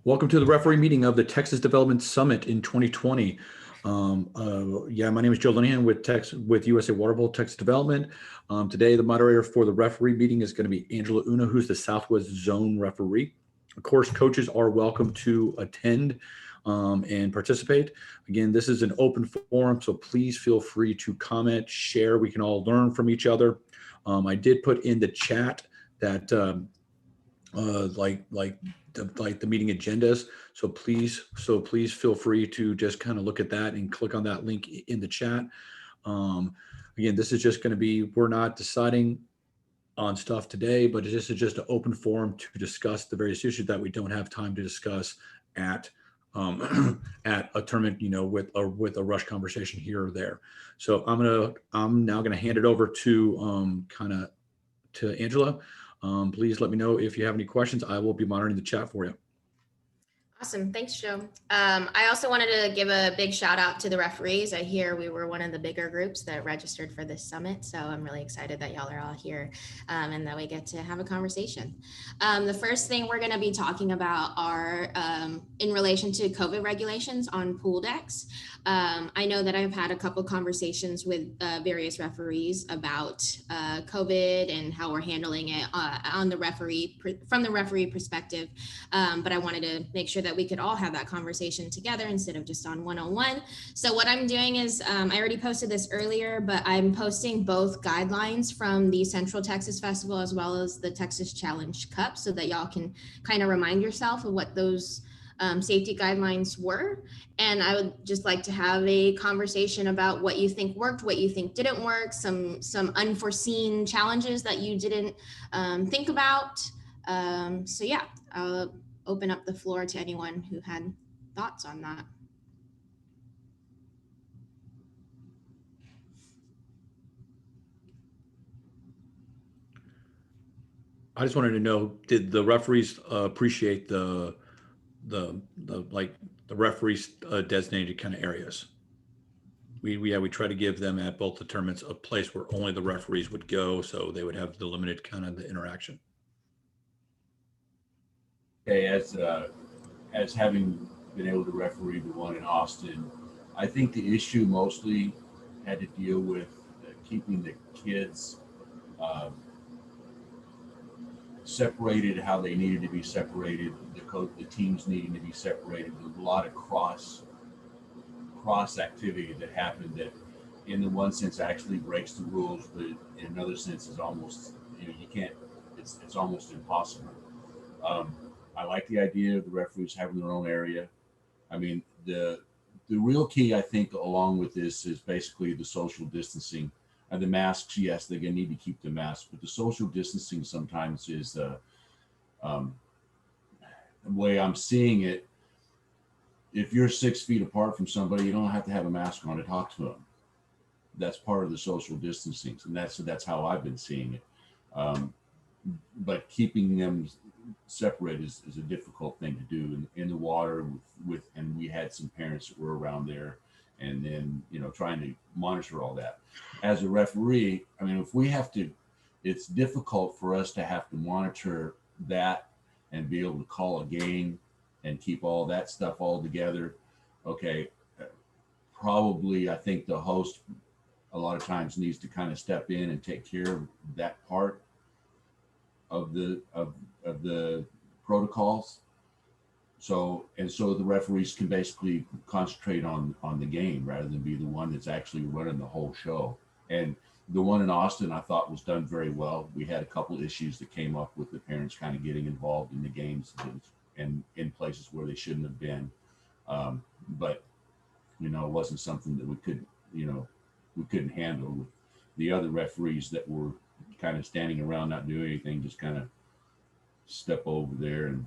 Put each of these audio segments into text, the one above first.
Welcome to the referee meeting of the Texas Development Summit in 2020. My name is Joe Linehan with USA WaterBowl Texas Development. Today, the moderator for the referee meeting is going to be Angela Una, who's the Southwest Zone referee. Of course, coaches are welcome to attend and participate. Again, this is an open forum, so please feel free to comment, share. We can all learn from each other. I did put in the chat that like the meeting agendas. So please feel free to just kind of look at that and click on that link in the chat. Again, this is just going to be, we're not deciding on stuff today, but this is just an open forum to discuss the various issues that we don't have time to discuss at at a tournament, with a rush conversation here or there. So I'm now gonna hand it over to to Angela. Please let me know if you have any questions. I will be monitoring the chat for you. Awesome. Thanks, Joe. I also wanted to give a big shout out to the referees. I hear we were one of the bigger groups that registered for this summit. So I'm really excited that y'all are all here and that we get to have a conversation. The first thing we're going to be talking about are in relation to COVID regulations on pool decks. I know that I've had a couple conversations with various referees about COVID and how we're handling it from the referee perspective. But I wanted to make sure that we could all have that conversation together instead of just on one-on-one. So what I'm doing is, I already posted this earlier, but I'm posting both guidelines from the Central Texas Festival as well as the Texas Challenge Cup so that y'all can kind of remind yourself of what those safety guidelines were. And I would just like to have a conversation about what you think worked, what you think didn't work, some unforeseen challenges that you didn't think about. So yeah, I'll open up the floor to anyone who had thoughts on that. I just wanted to know, did the referees appreciate the referees designated kind of areas? We try to give them at both the tournaments a place where only the referees would go, so they would have the limited kind of the interaction. Okay, as having been able to referee the one in Austin, I think the issue mostly had to deal with keeping the kids separated how they needed to be separated, the teams needing to be separated. There was a lot of cross activity that happened that in the one sense actually breaks the rules, but in another sense is almost, you can't, it's almost impossible. I like the idea of the referees having their own area. I mean, the real key, I think, along with this is basically the social distancing. The masks, yes, they're going to need to keep the masks, but the social distancing sometimes is the way I'm seeing it. If you're 6 feet apart from somebody, you don't have to have a mask on to talk to them. That's part of the social distancing, and that's how I've been seeing it. But keeping them separate is a difficult thing to do in the water with and we had some parents that were around there, and then trying to monitor all that. As a referee, I mean, if we have to, it's difficult for us to have to monitor that and be able to call a game and keep all that stuff all together. Okay, probably I think the host a lot of times needs to kind of step in and take care of that part of the protocols. So the referees can basically concentrate on the game rather than be the one that's actually running the whole show. And the one in Austin I thought was done very well. We had a couple of issues that came up with the parents kind of getting involved in the games and in places where they shouldn't have been. But it wasn't something that we couldn't handle with the other referees that were kind of standing around not doing anything, just kind of step over there and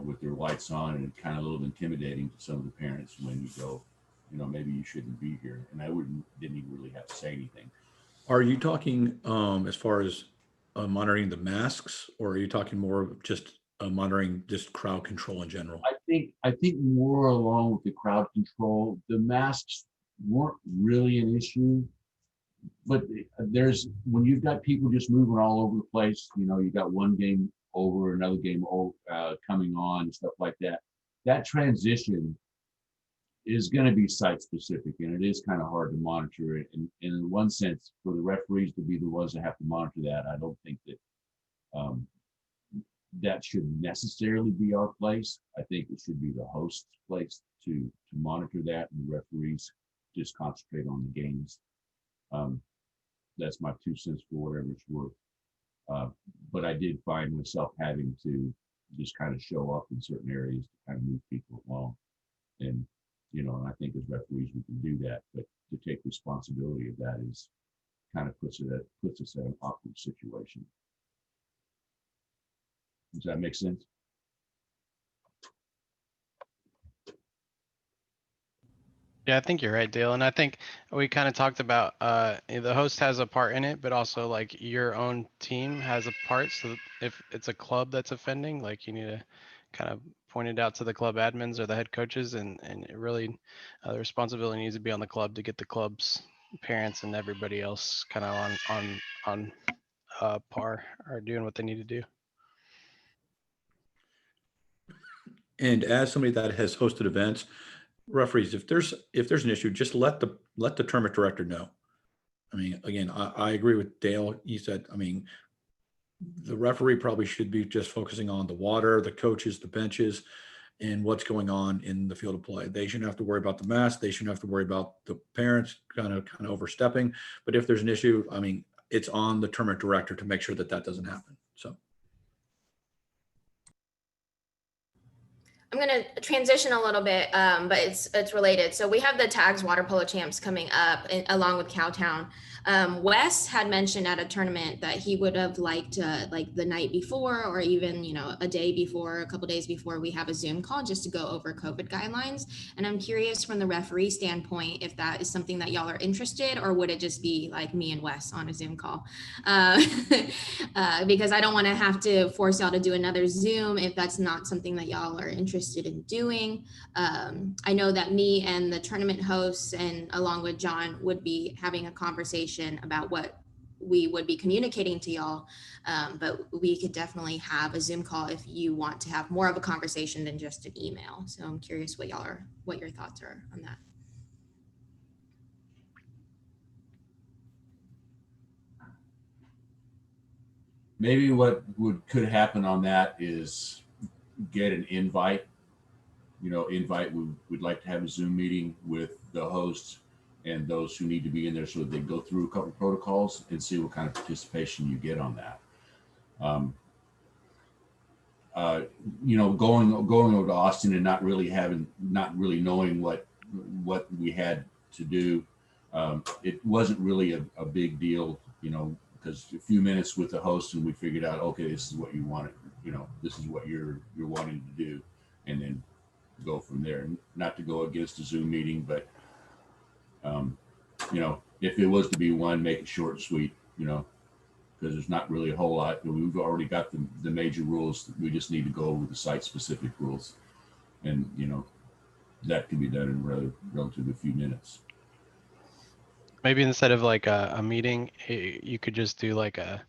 with their lights on, and kind of a little intimidating to some of the parents when you go, maybe you shouldn't be here. And I didn't even really have to say anything. Are you talking as far as monitoring the masks, or are you talking more of just monitoring just crowd control in general? I think more along with the crowd control. The masks weren't really an issue, but when you've got people just moving all over the place, you got one game over, another game coming on, and stuff like that. That transition is going to be site specific, and it is kind of hard to monitor it. And in one sense, for the referees to be the ones that have to monitor that, I don't think that that should necessarily be our place. I think it should be the host's place to monitor that, and the referees just concentrate on the games. That's my 2 cents for whatever it's worth. But I did find myself having to just kind of show up in certain areas to kind of move people along. And, you know, and I think as referees, we can do that, but to take responsibility of that is kind of puts us in an awkward situation. Does that make sense? Yeah, I think you're right, Dale. And I think we kind of talked about the host has a part in it, but also like your own team has a part. So if it's a club that's offending, like you need to kind of point it out to the club admins or the head coaches, and it really the responsibility needs to be on the club to get the club's parents and everybody else kind of on par or doing what they need to do. And as somebody that has hosted events, referees, if there's an issue, just let the tournament director know. I mean, again, I agree with Dale. He said, I mean, the referee probably should be just focusing on the water, the coaches, the benches, and what's going on in the field of play. They shouldn't have to worry about the mask. They shouldn't have to worry about the parents kind of overstepping. But if there's an issue, I mean, it's on the tournament director to make sure that doesn't happen. So. I'm going to transition a little bit, but it's related. So we have the Tags Water Polo Champs coming up along with Cowtown. Wes had mentioned at a tournament that he would have liked like the night before, or even, you know, a day before, a couple days before, we have a Zoom call just to go over COVID guidelines. And I'm curious from the referee standpoint, if that is something that y'all are interested, or would it just be like me and Wes on a Zoom call? Because I don't want to have to force y'all to do another Zoom if that's not something that y'all are interested in doing. I know that me and the tournament hosts, and along with John, would be having a conversation about what we would be communicating to y'all, but we could definitely have a Zoom call if you want to have more of a conversation than just an email. So I'm curious what your thoughts are on that. Maybe what could happen on that is get an invite. You know, we'd like to have a Zoom meeting with the hosts and those who need to be in there, so that they go through a couple of protocols and see what kind of participation you get on that. You know, going over to Austin and not really knowing what we had to do. It wasn't really a big deal, you know, because a few minutes with the host and we figured out, okay, this is what you wanted, you know, this is what you're wanting to do, and then go from there. Not to go against a Zoom meeting, but you know, if it was to be one, make it short and sweet, you know, because there's not really a whole lot. We've already got the major rules. We just need to go over the site specific rules, and you know, that can be done in relatively few minutes. Maybe instead of like a meeting, you could just do like a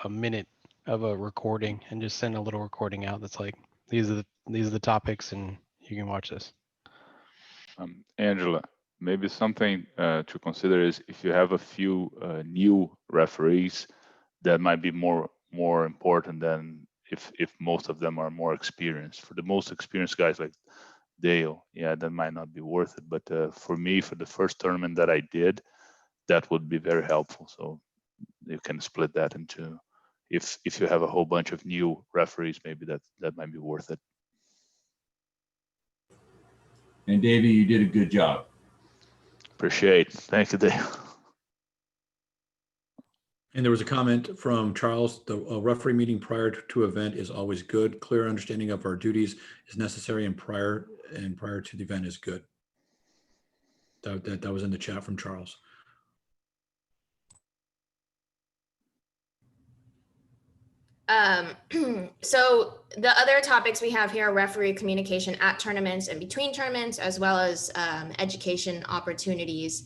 minute of a recording and just send a little recording out that's like, these are the topics and you can watch this. Angela, maybe something to consider is if you have a few new referees, that might be more important than if most of them are more experienced. For the most experienced guys like Dale, yeah, that might not be worth it. But for me, for the first tournament that I did, that would be very helpful. So you can split that into, if you have a whole bunch of new referees, maybe that might be worth it. And Davey, you did a good job. Appreciate. Thank you, Dale. And there was a comment from Charles: the referee meeting prior to event is always good. Clear understanding of our duties is necessary, and prior to the event is good. That was in the chat from Charles. So the other topics we have here are referee communication at tournaments and between tournaments, as well as education opportunities.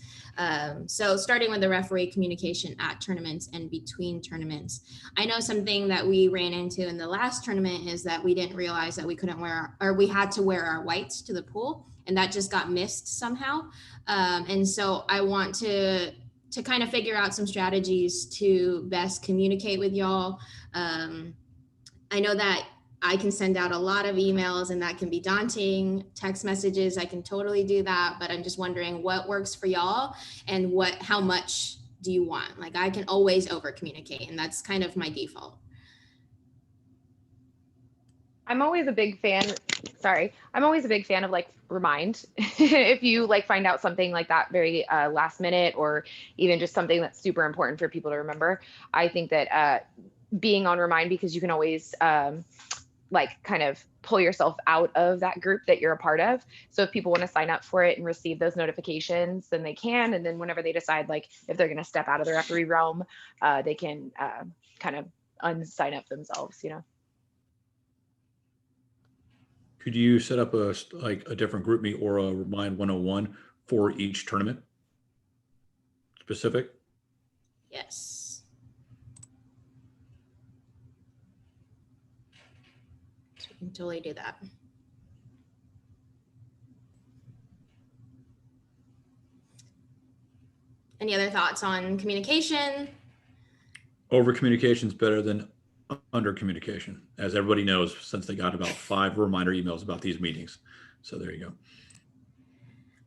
So starting with the referee communication at tournaments and between tournaments, I know something that we ran into in the last tournament is that we didn't realize that we couldn't wear, or we had to wear our whites to the pool, and that just got missed somehow. And so I want to kind of figure out some strategies to best communicate with y'all. I know that I can send out a lot of emails and that can be daunting. Text messages, I can totally do that, but I'm just wondering what works for y'all and how much do you want? Like, I can always over communicate, and that's kind of my default. I'm always a big fan. Sorry, I'm always a big fan of like remind. If you like find out something like that very last minute, or even just something that's super important for people to remember, I think that being on remind, because you can always like kind of pull yourself out of that group that you're a part of. So if people want to sign up for it and receive those notifications, then they can. And then whenever they decide like if they're going to step out of the referee realm, they can kind of unsign up themselves, you know. Could you set up a different group meet or a Remind 101 for each tournament specific? Yes. So we can totally do that. Any other thoughts on communication? Over communication is better than under communication, as everybody knows, since they got about 5 reminder emails about these meetings. So there you go.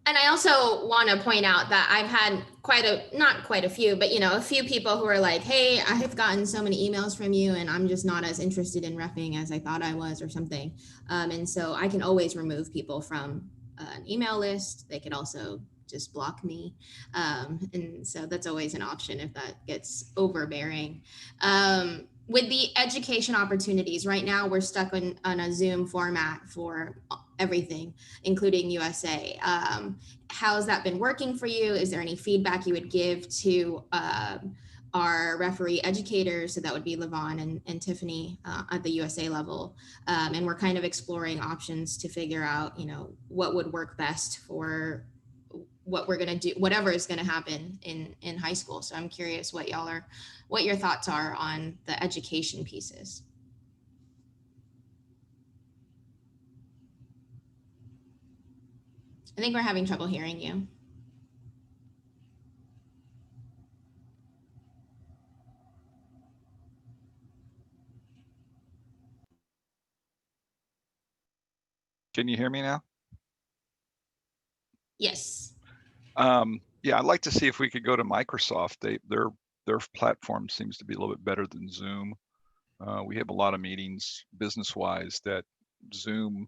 And I also want to point out that I've had not quite a few, but a few people who are like, hey, I've gotten so many emails from you and I'm just not as interested in reffing as I thought I was or something. And so I can always remove people from an email list. They could also just block me. And so that's always an option if that gets overbearing. With the education opportunities, right now we're stuck on a Zoom format for everything, including USA. How's that been working for you? Is there any feedback you would give to our referee educators? So that would be Levon and Tiffany at the USA level. And we're kind of exploring options to figure out, what would work best for what we're going to do, whatever is going to happen in high school. So I'm curious what your thoughts are on the education pieces. I think we're having trouble hearing you. Can you hear me now? Yes. Yeah, I'd like to see if we could go to Microsoft. Their platform seems to be a little bit better than Zoom. We have a lot of meetings business-wise that Zoom,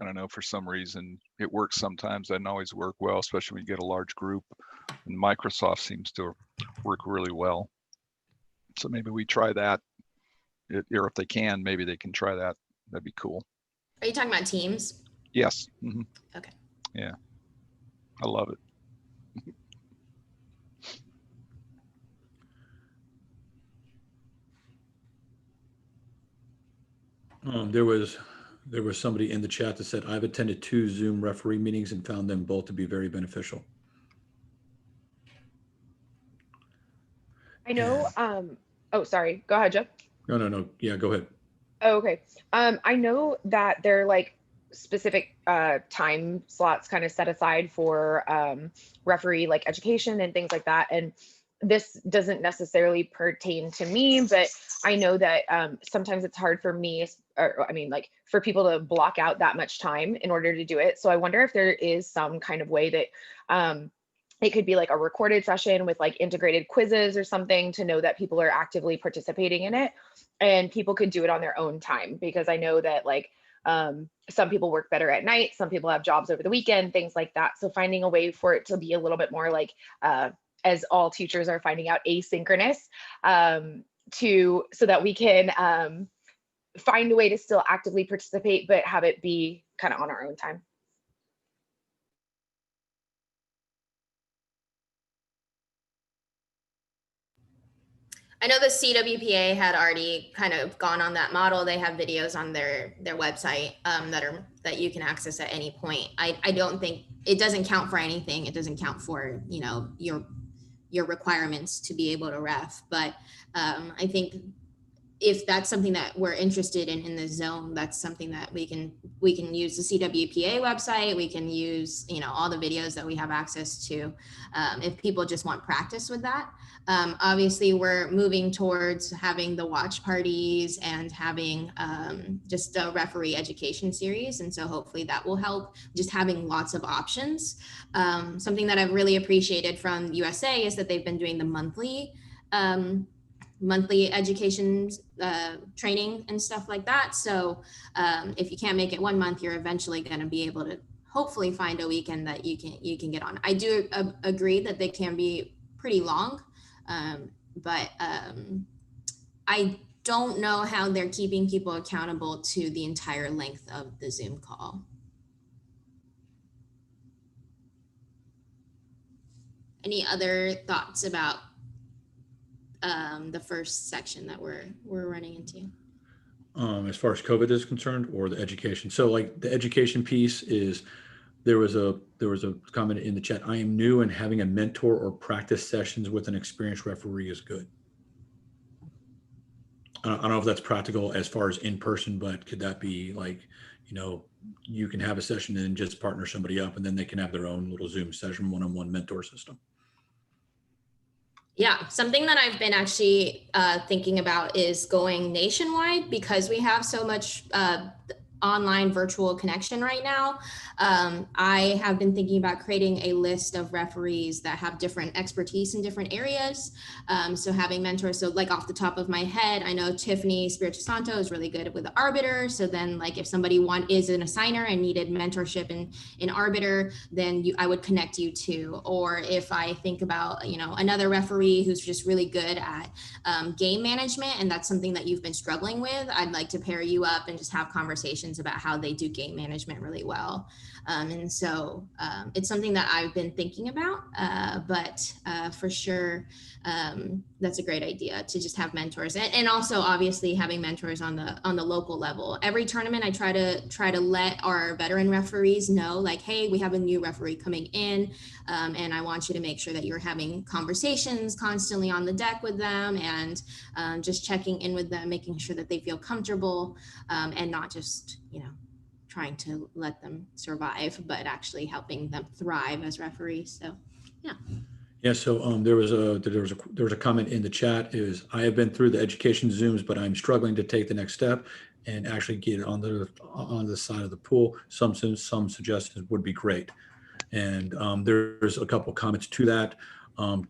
I don't know, for some reason, it works sometimes, doesn't always work well, especially when you get a large group. And Microsoft seems to work really well. So maybe we try that, or if they can, maybe they can try that. That'd be cool. Are you talking about Teams? Yes. Mm-hmm. Okay. Yeah, I love it. There was somebody in the chat that said, I've attended 2 Zoom referee meetings and found them both to be very beneficial. I know. Oh, sorry. Go ahead, Jeff. No. Yeah, go ahead. Oh, okay. I know that they're like specific time slots kind of set aside for referee like education and things like that. And this doesn't necessarily pertain to me, but I know that sometimes it's hard for me, or I mean, like for people to block out that much time in order to do it. So I wonder if there is some kind of way that it could be like a recorded session with like integrated quizzes or something to know that people are actively participating in it, and people could do it on their own time, because I know that like some people work better at night, some people have jobs over the weekend, things like that. So finding a way for it to be a little bit more like as all teachers are finding out, asynchronous, so that we can find a way to still actively participate, but have it be kind of on our own time. I know the CWPA had already kind of gone on that model. They have videos on their website that you can access at any point. I don't think it doesn't count for anything. It doesn't count for, you know, your requirements to be able to ref. But I think if that's something that we're interested in the zone, that's something that we can use the CWPA website. We can use, you know, all the videos that we have access to if people just want practice with that. Obviously, we're moving towards having the watch parties and having just a referee education series. And so hopefully that will help, just having lots of options. Something that I've really appreciated from USA is that they've been doing the monthly education training and stuff like that. So if you can't make it 1 month, you're eventually going to be able to hopefully find a weekend that you can get on. I do agree that they can be pretty long, but I don't know how they're keeping people accountable to the entire length of the Zoom call. Any other thoughts about the first section that we're running into? As far as COVID is concerned, or the education. So like the education piece is, there was a comment in the chat. I am new, and having a mentor or practice sessions with an experienced referee is good. I don't know if that's practical as far as in person, but could that be like, you know, you can have a session and just partner somebody up, and then they can have their own little Zoom session, one-on-one mentor system. Yeah, something that I've been actually thinking about is going nationwide, because we have so much online virtual connection right now. I have been thinking about creating a list of referees that have different expertise in different areas. So having mentors, so like off the top of my head, I know Tiffany Spirito Santo is really good with the arbiter. So then like if somebody is an assigner and needed mentorship in arbiter, then I would connect you to. Or if I think about, you know, another referee who's just really good at game management, and that's something that you've been struggling with, I'd like to pair you up and just have conversations about how they do game management really well. And so it's something that I've been thinking about, but for sure, that's a great idea to just have mentors, and also obviously having mentors on the local level. Every tournament I try to let our veteran referees know, like, hey, we have a new referee coming in, and I want you to make sure that you're having conversations constantly on the deck with them, and just checking in with them, making sure that they feel comfortable, and not just, you know, trying to let them survive, but actually helping them thrive as referees. So, yeah. Yeah. So there was a comment in the chat. Is I have been through the education Zooms, but I'm struggling to take the next step and actually get on the side of the pool. Some suggestions would be great. And there's a couple comments to that,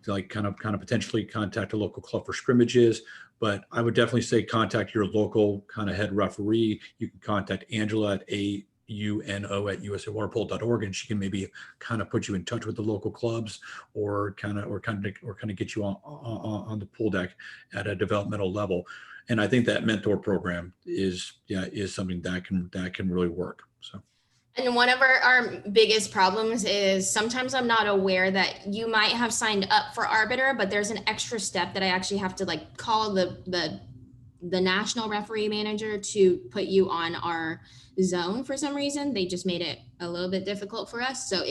like kind of potentially contact a local club for scrimmages. But I would definitely say contact your local kind of head referee. You can contact Angela at auno@usawaterpolo.org, and she can maybe kind of put you in touch with the local clubs, or kind of get you on the pool deck at a developmental level. And I think that mentor program is something that can really work. So. And one of our biggest problems is sometimes I'm not aware that you might have signed up for arbiter, but there's an extra step that I actually have to like call the national referee manager to put you on our zone. For some reason, they just made it a little bit difficult for us. So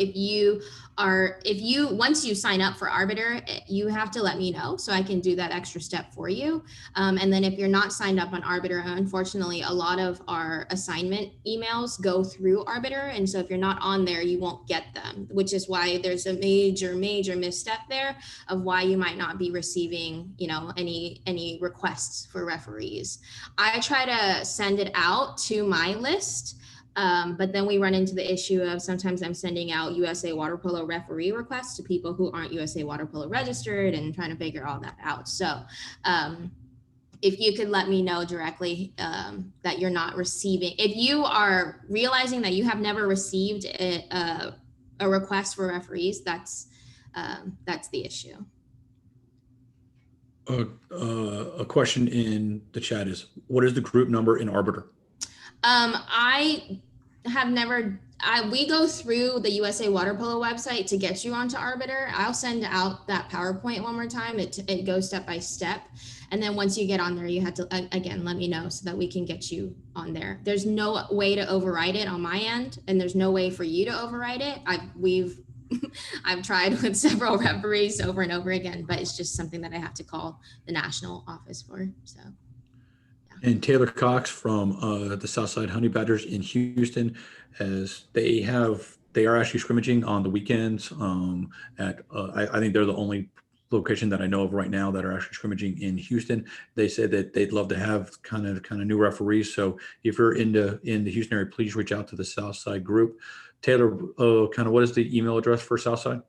once you sign up for arbiter, you have to let me know so I can do that extra step for you. And then if you're not signed up on arbiter, unfortunately, a lot of our assignment emails go through arbiter. And so if you're not on there, you won't get them, which is why there's a major misstep there of why you might not be receiving, you know, any requests for referees. I try to send it out to my list. But then we run into the issue of sometimes I'm sending out USA Water Polo referee requests to people who aren't USA Water Polo registered, and trying to figure all that out. So if you could let me know directly that you're not receiving, if you are realizing that you have never received a request for referees, that's the issue. A question in the chat is, what is the group number in arbiter? I have never, we go through the USA Water Polo website to get you onto arbiter. I'll send out that PowerPoint one more time. It goes step by step. And then once you get on there, you have to, again, let me know so that we can get you on there. There's no way to override it on my end, and there's no way for you to override it. I've tried with several referees over and over again, but it's just something that I have to call the national office for. So. And Taylor Cox from the Southside Honey Badgers in Houston, as they are actually scrimmaging on the weekends. I think they're the only location that I know of right now that are actually scrimmaging in Houston. They said that they'd love to have kind of new referees. So if you're in the Houston area, please reach out to the Southside group. Taylor, kind of what is the email address for Southside?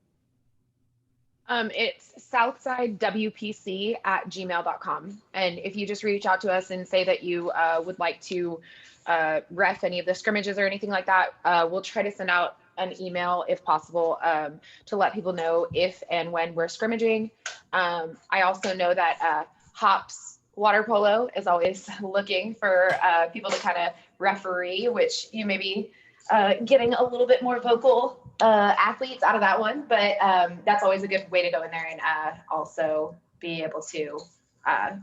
It's southsidewpc@gmail.com. And if you just reach out to us and say that you would like to ref any of the scrimmages or anything like that, we'll try to send out an email if possible to let people know if and when we're scrimmaging. I also know that Hops Water Polo is always looking for people to kind of referee, which you may be getting a little bit more vocal athletes out of that one, but that's always a good way to go in there and also be able to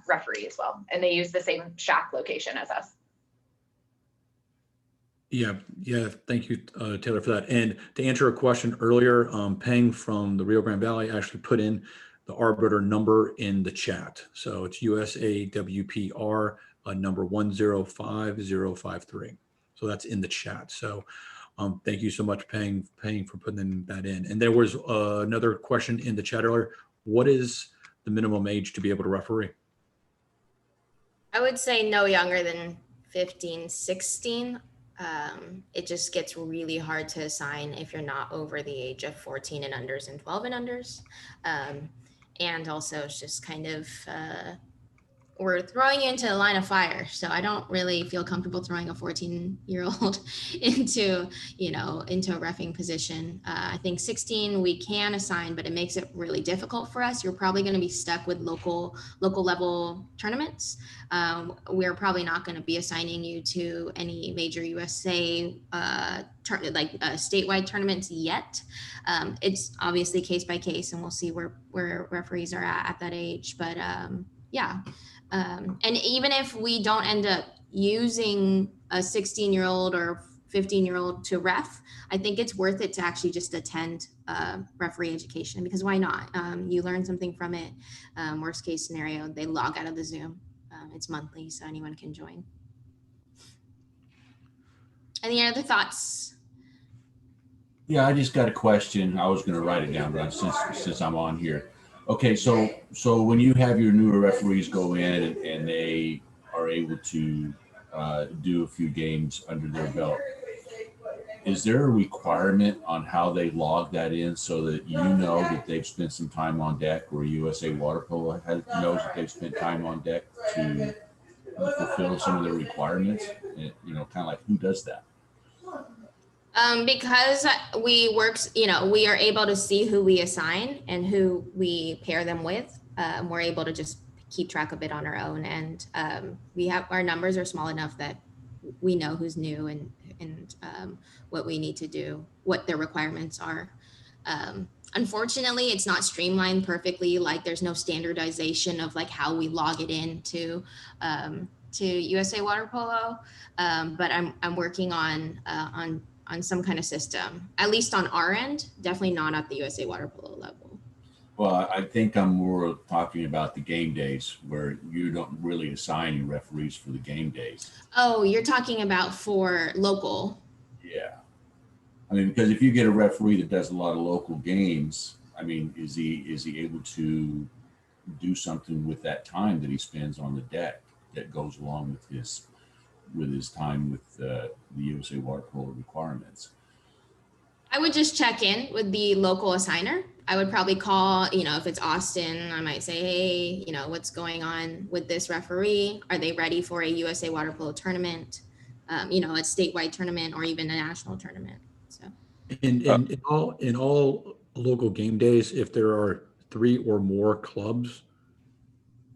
referee as well. And they use the same shack location as us. Yeah. Thank you, Taylor, for that. And to answer a question earlier, Peng from the Rio Grande Valley actually put in the arbiter number in the chat. So it's USAWPR number 105053. So that's in the chat. So thank you so much, Peng, for putting that in. And there was another question in the chat earlier. What is the minimum age to be able to referee? I would say no younger than 15, 16. It just gets really hard to assign if you're not over the age of 14 and unders and 12 and unders. And also it's just kind of, we're throwing you into a line of fire. So I don't really feel comfortable throwing a 14-year-old into a reffing position. I think 16 we can assign, but it makes it really difficult for us. You're probably going to be stuck with local level tournaments. We're probably not going to be assigning you to any major USA statewide tournaments yet. It's obviously case by case, and we'll see where referees are at that age. But yeah. And even if we don't end up using a 16-year-old or 15-year-old to ref, I think it's worth it to actually just attend referee education, because why not? You learn something from it. Worst case scenario, they log out of the Zoom. It's monthly, so anyone can join. Any other thoughts? Yeah, I just got a question. I was going to write it down, but since I'm on here. Okay, so when you have your newer referees go in and they are able to do a few games under their belt, is there a requirement on how they log that in so that you know that they've spent some time on deck, or USA Water Polo knows that they've spent time on deck to fulfill some of their requirements? And, kind of like, who does that? Because we we are able to see who we assign and who we pair them with. We're able to just keep track of it on our own, and our numbers are small enough that we know who's new and what we need to do, what their requirements are. Unfortunately, it's not streamlined perfectly. Like, there's no standardization of like how we log it in to USA Water Polo, but I'm working on some kind of system, at least on our end, definitely not at the USA Water Polo level. Well, I think I'm more talking about the game days where you don't really assign any referees for the game days. Oh, you're talking about for local. Yeah. I mean, because if you get a referee that does a lot of local games, I mean, is he able to do something with that time that he spends on the deck that goes along with his time with the USA Water Polo requirements? I would just check in with the local assigner. I would probably call, if it's Austin, I might say, hey, what's going on with this referee? Are they ready for a USA Water Polo tournament, a statewide tournament, or even a national tournament? So, in all local game days, if there are 3 or more clubs,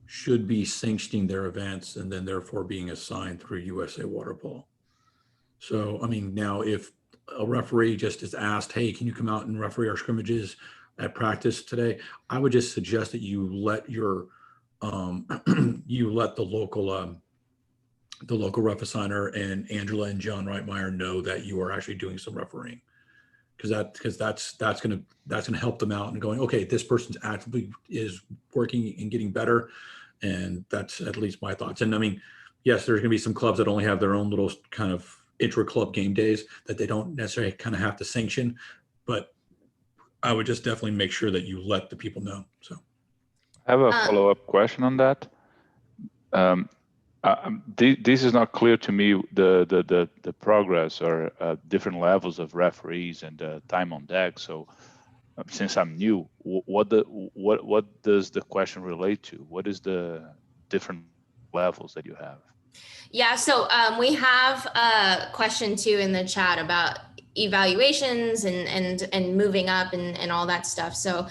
should be sanctioning their events and then therefore being assigned through USA Water Polo. So, I mean, now if a referee just is asked, hey, can you come out and referee our scrimmages at practice today? I would just suggest that you let your you let the local ref assigner and Angela and John Reitmeyer know that you are actually doing some refereeing, because that's gonna help them out and going, okay, this person's actively is working and getting better, and that's at least my thoughts. And I mean, yes, there's gonna be some clubs that only have their own little kind of intra club game days that they don't necessarily kind of have to sanction, but I would just definitely make sure that you let the people know. So I have a follow-up question on that. This is not clear to me, the progress or different levels of referees and time on deck. So since I'm new, what does the question relate to? What is the different levels that you have? Yeah, so we have a question too in the chat about evaluations and moving up and all that stuff. So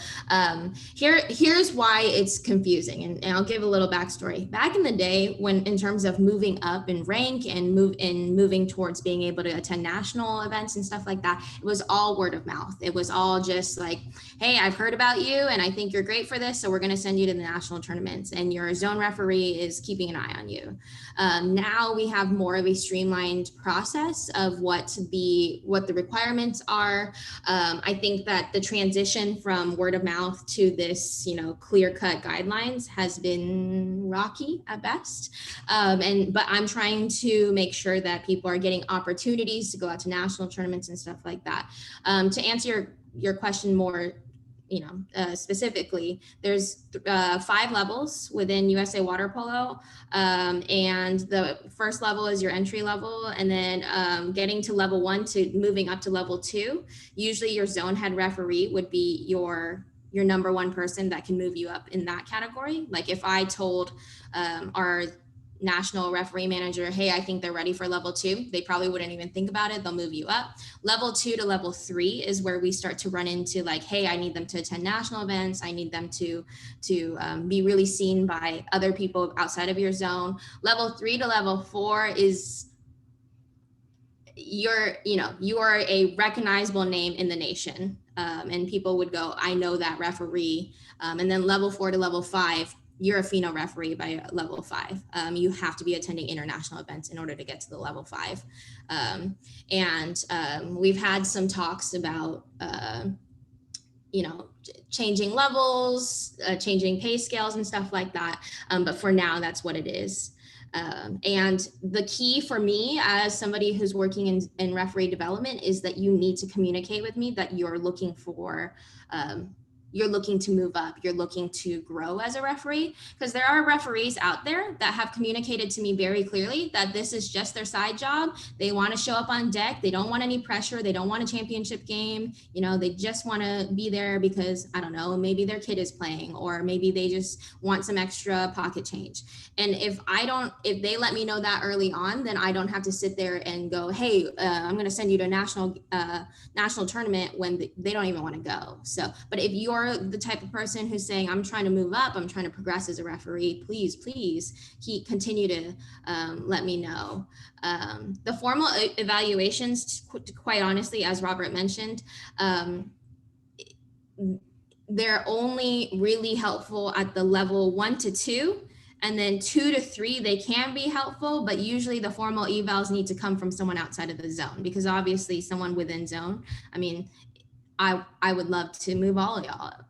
here's why it's confusing, and I'll give a little backstory. Back in the day, when in terms of moving up in rank and moving towards being able to attend national events and stuff like that, it was all word of mouth. It was all just like, hey, I've heard about you and I think you're great for this, so we're going to send you to the national tournaments, and your zone referee is keeping an eye on you. Now we have more of a streamlined process of what the requirements are. I think that the transition from word of mouth to this, clear-cut guidelines has been rocky at best. But I'm trying to make sure that people are getting opportunities to go out to national tournaments and stuff like that. To answer your question more, specifically, there's 5 levels within USA Water Polo, and the first level is your entry level, and then getting to level 1 to moving up to level 2. Usually, your zone head referee would be your number 1 person that can move you up in that category. Like if I told our national referee manager, hey, I think they're ready for level 2, they probably wouldn't even think about it. They'll move you up. Level 2 to level 3 is where we start to run into like, hey, I need them to attend national events. I need them to be really seen by other people outside of your zone. Level 3 to level 4 is you are a recognizable name in the nation. And people would go, I know that referee. And then level 4 to level 5, you're a FINA referee by level 5. You have to be attending international events in order to get to the level 5. We've had some talks about, changing levels, changing pay scales and stuff like that. But for now, that's what it is. And the key for me as somebody who's working in referee development is that you need to communicate with me that you're looking for, you're looking to move up, you're looking to grow as a referee, because there are referees out there that have communicated to me very clearly that this is just their side job. They want to show up on deck. They don't want any pressure. They don't want a championship game. They just want to be there because, I don't know, maybe their kid is playing, or maybe they just want some extra pocket change. And if they let me know that early on, then I don't have to sit there and go, hey, I'm going to send you to a national tournament when they don't even want to go. So, but if you're the type of person who's saying, I'm trying to move up, I'm trying to progress as a referee, please continue to let me know. The formal evaluations, quite honestly, as Robert mentioned, they're only really helpful at the level 1 to 2. And then 2 to 3, they can be helpful, but usually the formal evals need to come from someone outside of the zone, because obviously someone within zone, I mean, I would love to move all of y'all up.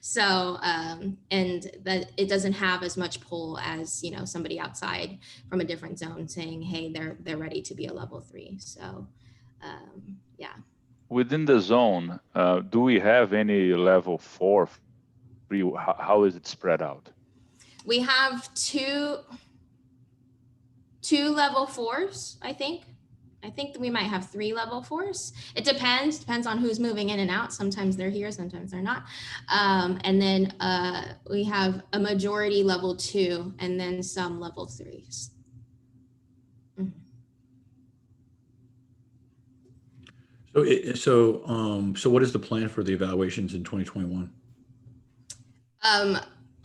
So, and that it doesn't have as much pull as, somebody outside from a different zone saying, hey, they're ready to be a level 3. So, yeah. Within the zone, do we have any level 4? How is it spread out? We have two level 4s, I think. I think we might have 3 level 4s. It depends on who's moving in and out. Sometimes they're here, sometimes they're not. And then we have a majority level 2 and then some level 3s. So what is the plan for the evaluations in 2021?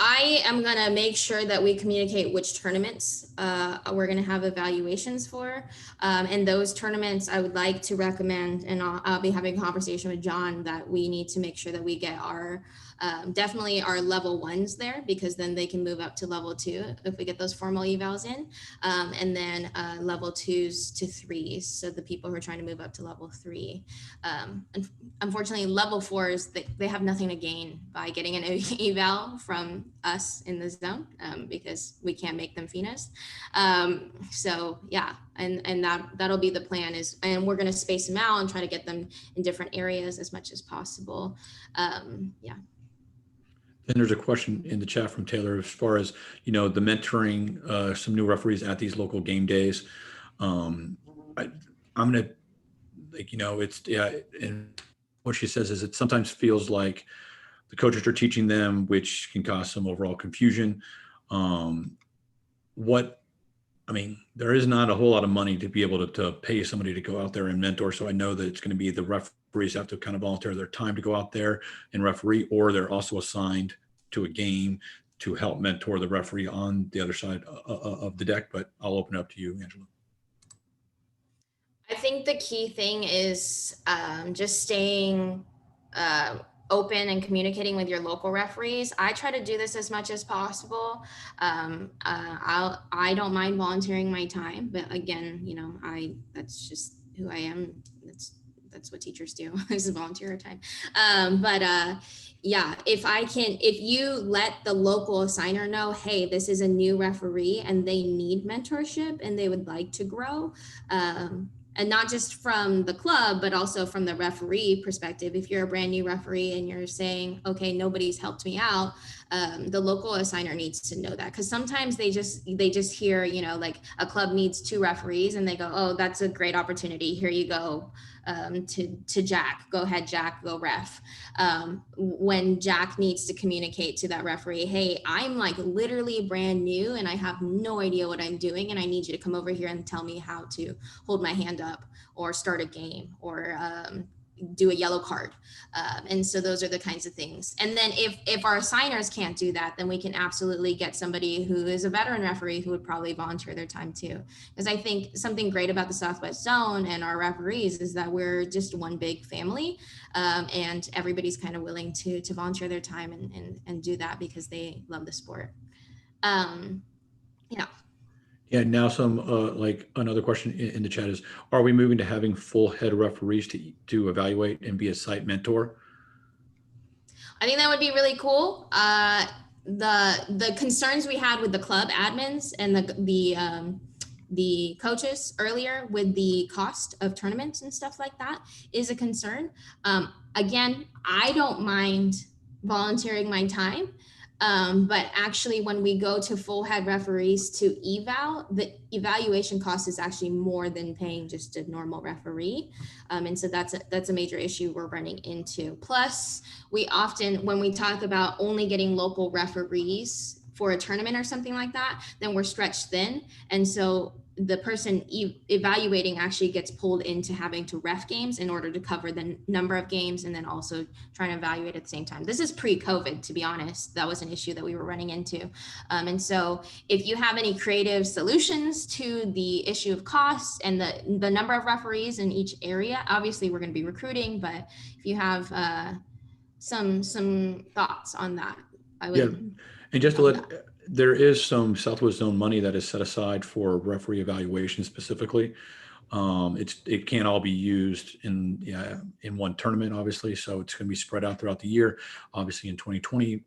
I am gonna make sure that we communicate which tournaments we're gonna have evaluations for. And those tournaments, I would like to recommend, and I'll be having a conversation with John, that we need to make sure that we get our definitely our level ones there, because then they can move up to level 2 if we get those formal evals in, and then level 2s to 3s. So the people who are trying to move up to level 3. And unfortunately, level 4s, they have nothing to gain by getting an eval from us in the zone, because we can't make them Finas. So yeah, and that'll be the plan is, and we're going to space them out and try to get them in different areas as much as possible. Yeah. Then there's a question in the chat from Taylor as far as, the mentoring some new referees at these local game days. I'm going to, it's, yeah. And what she says is it sometimes feels like the coaches are teaching them, which can cause some overall confusion. There is not a whole lot of money to be able to pay somebody to go out there and mentor. So I know that it's going to be the referees have to kind of volunteer their time to go out there and referee, or they're also assigned to a game to help mentor the referee on the other side of the deck. But I'll open it up to you, Angela. I think the key thing is just staying open and communicating with your local referees. I try to do this as much as possible. I don't mind volunteering my time, but again, that's just who I am. That's what teachers do is volunteer time. Yeah, if you let the local assigner know, hey, this is a new referee and they need mentorship and they would like to grow, and not just from the club, but also from the referee perspective. If you're a brand new referee and you're saying, okay, nobody's helped me out, the local assigner needs to know that, because sometimes they just hear, like a club needs 2 referees and they go, oh, that's a great opportunity. Here you go. To Jack, go ahead, Jack, go ref. When Jack needs to communicate to that referee, hey, I'm like literally brand new and I have no idea what I'm doing, and I need you to come over here and tell me how to hold my hand up or start a game or do a yellow card. And so those are the kinds of things. And then if our assigners can't do that, then we can absolutely get somebody who is a veteran referee who would probably volunteer their time too. Because I think something great about the Southwest Zone and our referees is that we're just one big family, and everybody's kind of willing to volunteer their time and do that because they love the sport. Yeah. Yeah, now some another question in the chat is, are we moving to having full head referees to evaluate and be a site mentor? I think that would be really cool. The concerns we had with the club admins and the coaches earlier with the cost of tournaments and stuff like that is a concern. Again, I don't mind volunteering my time. But actually, when we go to full head referees to eval, the evaluation cost is actually more than paying just a normal referee. And so that's a major issue we're running into. Plus, we often, when we talk about only getting local referees for a tournament or something like that, then we're stretched thin. And so the person evaluating actually gets pulled into having to ref games in order to cover the number of games and then also trying to evaluate at the same time. This is pre-COVID, to be honest. That was an issue that we were running into. And so if you have any creative solutions to the issue of costs and the number of referees in each area, obviously we're going to be recruiting, but if you have some thoughts on that, I would. Yeah, and just to let, there is some Southwest Zone money that is set aside for referee evaluation specifically. It can't all be used in one tournament, obviously. So it's going to be spread out throughout the year. Obviously, in 2020,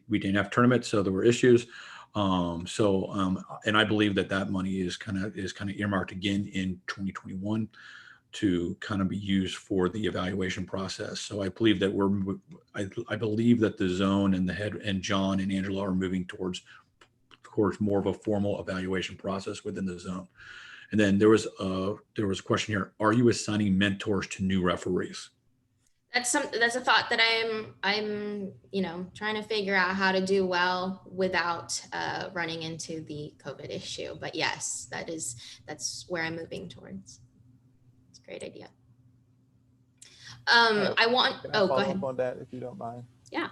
we didn't have tournaments, so there were issues. And I believe that money is kind of earmarked again in 2021 to kind of be used for the evaluation process. So I believe that I believe that the zone and the head and John and Angela are moving towards more of a formal evaluation process within the zone. And then there was a question here: are you assigning mentors to new referees? That's a thought that I'm trying to figure out how to do well without running into the COVID issue. But yes, that's where I'm moving towards. It's a great idea. Can I go ahead. follow up on that if you don't mind? Yeah.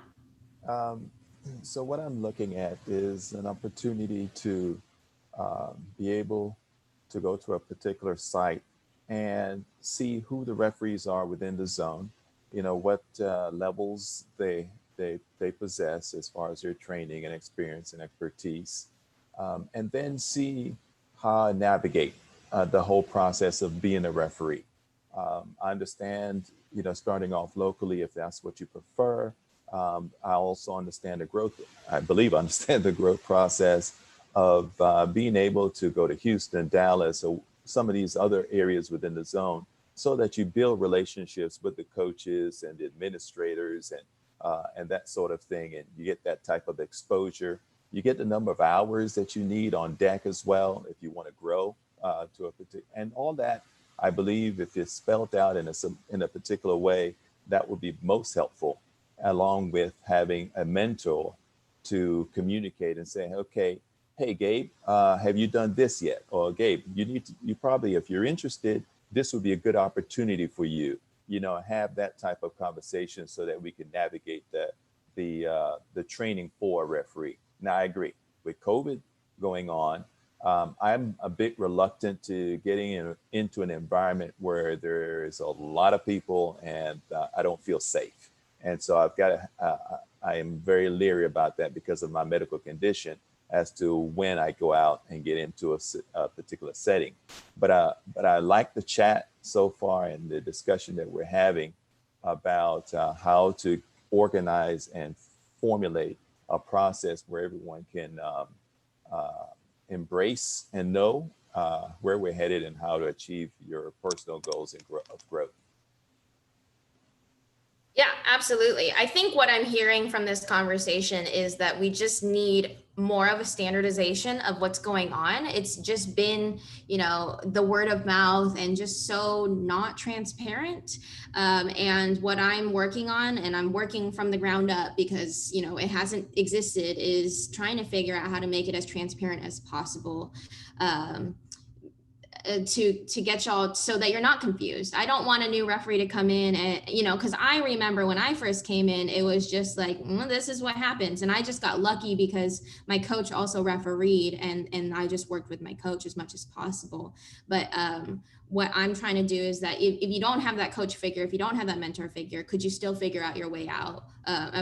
So what I'm looking at is an opportunity to be able to go to a particular site and see who the referees are within the zone. You know what levels they possess as far as their training and experience and expertise, and then see how I navigate the whole process of being a referee. I understand, starting off locally if that's what you prefer. I also understand the growth. I believe I understand the growth process of being able to go to Houston, Dallas, or some of these other areas within the zone, so that you build relationships with the coaches and the administrators and that sort of thing, and you get that type of exposure. You get the number of hours that you need on deck as well if you want to grow to a particular, and all that. I believe if it's spelled out in a particular way, that would be most helpful, along with having a mentor to communicate and say, okay, hey, Gabe, have you done this yet? Or Gabe, you probably, if you're interested, this would be a good opportunity for you. Have that type of conversation so that we can navigate the training for a referee. Now, I agree with COVID going on. I'm a bit reluctant to getting into an environment where there is a lot of people and I don't feel safe. And so I am very leery about that because of my medical condition as to when I go out and get into a particular setting. But I like the chat so far and the discussion that we're having about how to organize and formulate a process where everyone can embrace and know where we're headed and how to achieve your personal goals and of growth. Yeah, absolutely. I think what I'm hearing from this conversation is that we just need more of a standardization of what's going on. It's just been, the word of mouth and just so not transparent. And what I'm working on, and I'm working from the ground up because, it hasn't existed, is trying to figure out how to make it as transparent as possible. To get y'all so that you're not confused. I don't want a new referee to come in and, because I remember when I first came in, it was just like, this is what happens. And I just got lucky because my coach also refereed and I just worked with my coach as much as possible. But what I'm trying to do is that if you don't have that coach figure, if you don't have that mentor figure, could you still figure out your way out,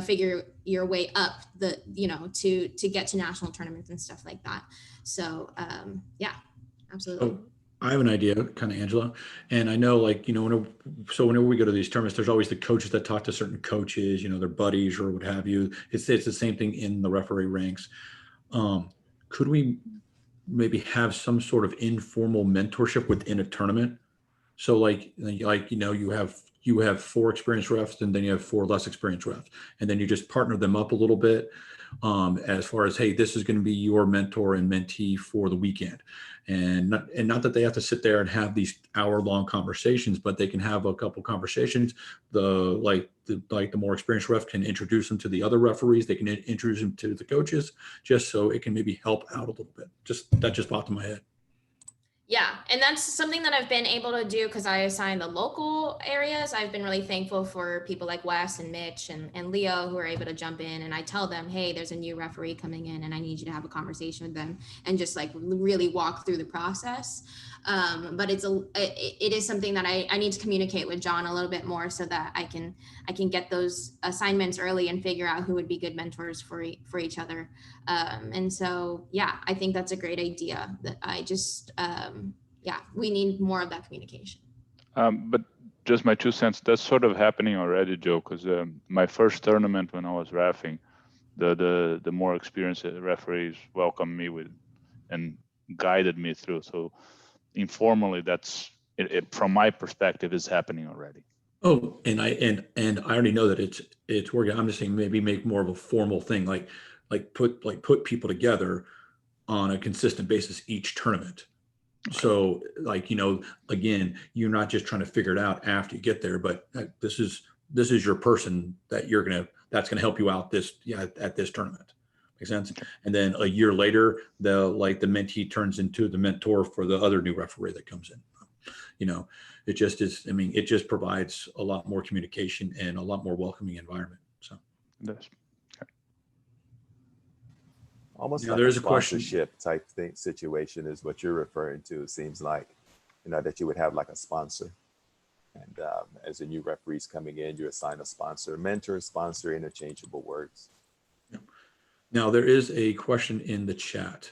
figure your way up to get to national tournaments and stuff like that. So yeah, absolutely. Oh, I have an idea, kind of, Angela. And I know, whenever we go to these tournaments, there's always the coaches that talk to certain coaches, their buddies or what have you. It's the same thing in the referee ranks. Could we maybe have some sort of informal mentorship within a tournament? So you have 4 experienced refs and then you have 4 less experienced refs, and then you just partner them up a little bit as far as, hey, this is going to be your mentor and mentee for the weekend, and not that they have to sit there and have these hour-long conversations, but they can have a couple conversations. The more experienced ref can introduce them to the other referees. They can introduce them to the coaches, just so it can maybe help out a little bit. That just popped in my head. Yeah, and that's something that I've been able to do because I assign the local areas. I've been really thankful for people like Wes and Mitch and Leo who are able to jump in, and I tell them, hey, there's a new referee coming in and I need you to have a conversation with them and just really walk through the process. But it is something that I need to communicate with John a little bit more so that I can get those assignments early and figure out who would be good mentors for each other. And so, yeah, I think that's a great idea. That I just, we need more of that communication. But just my 2 cents, that's sort of happening already, Joe, because my first tournament when I was reffing, the more experienced referees welcomed me with and guided me through. So informally, that's it from my perspective is happening already. Oh, and I already know that it's working. I'm just saying maybe make more of a formal thing, like put people together on a consistent basis each tournament. Okay. So again, you're not just trying to figure it out after you get there, but this is your person that that's gonna help you out at this tournament. Make sense? Okay. And then a year later, the mentee turns into the mentor for the other new referee that comes in. It just is. I mean, it just provides a lot more communication and a lot more welcoming environment. So. It does. Okay. almost Now, like there a is a question. sponsorship type thing situation is what you're referring to. It seems like, that you would have like a sponsor. And as the new referees coming in, you assign a sponsor, mentor, sponsor, interchangeable words. Now, there is a question in the chat.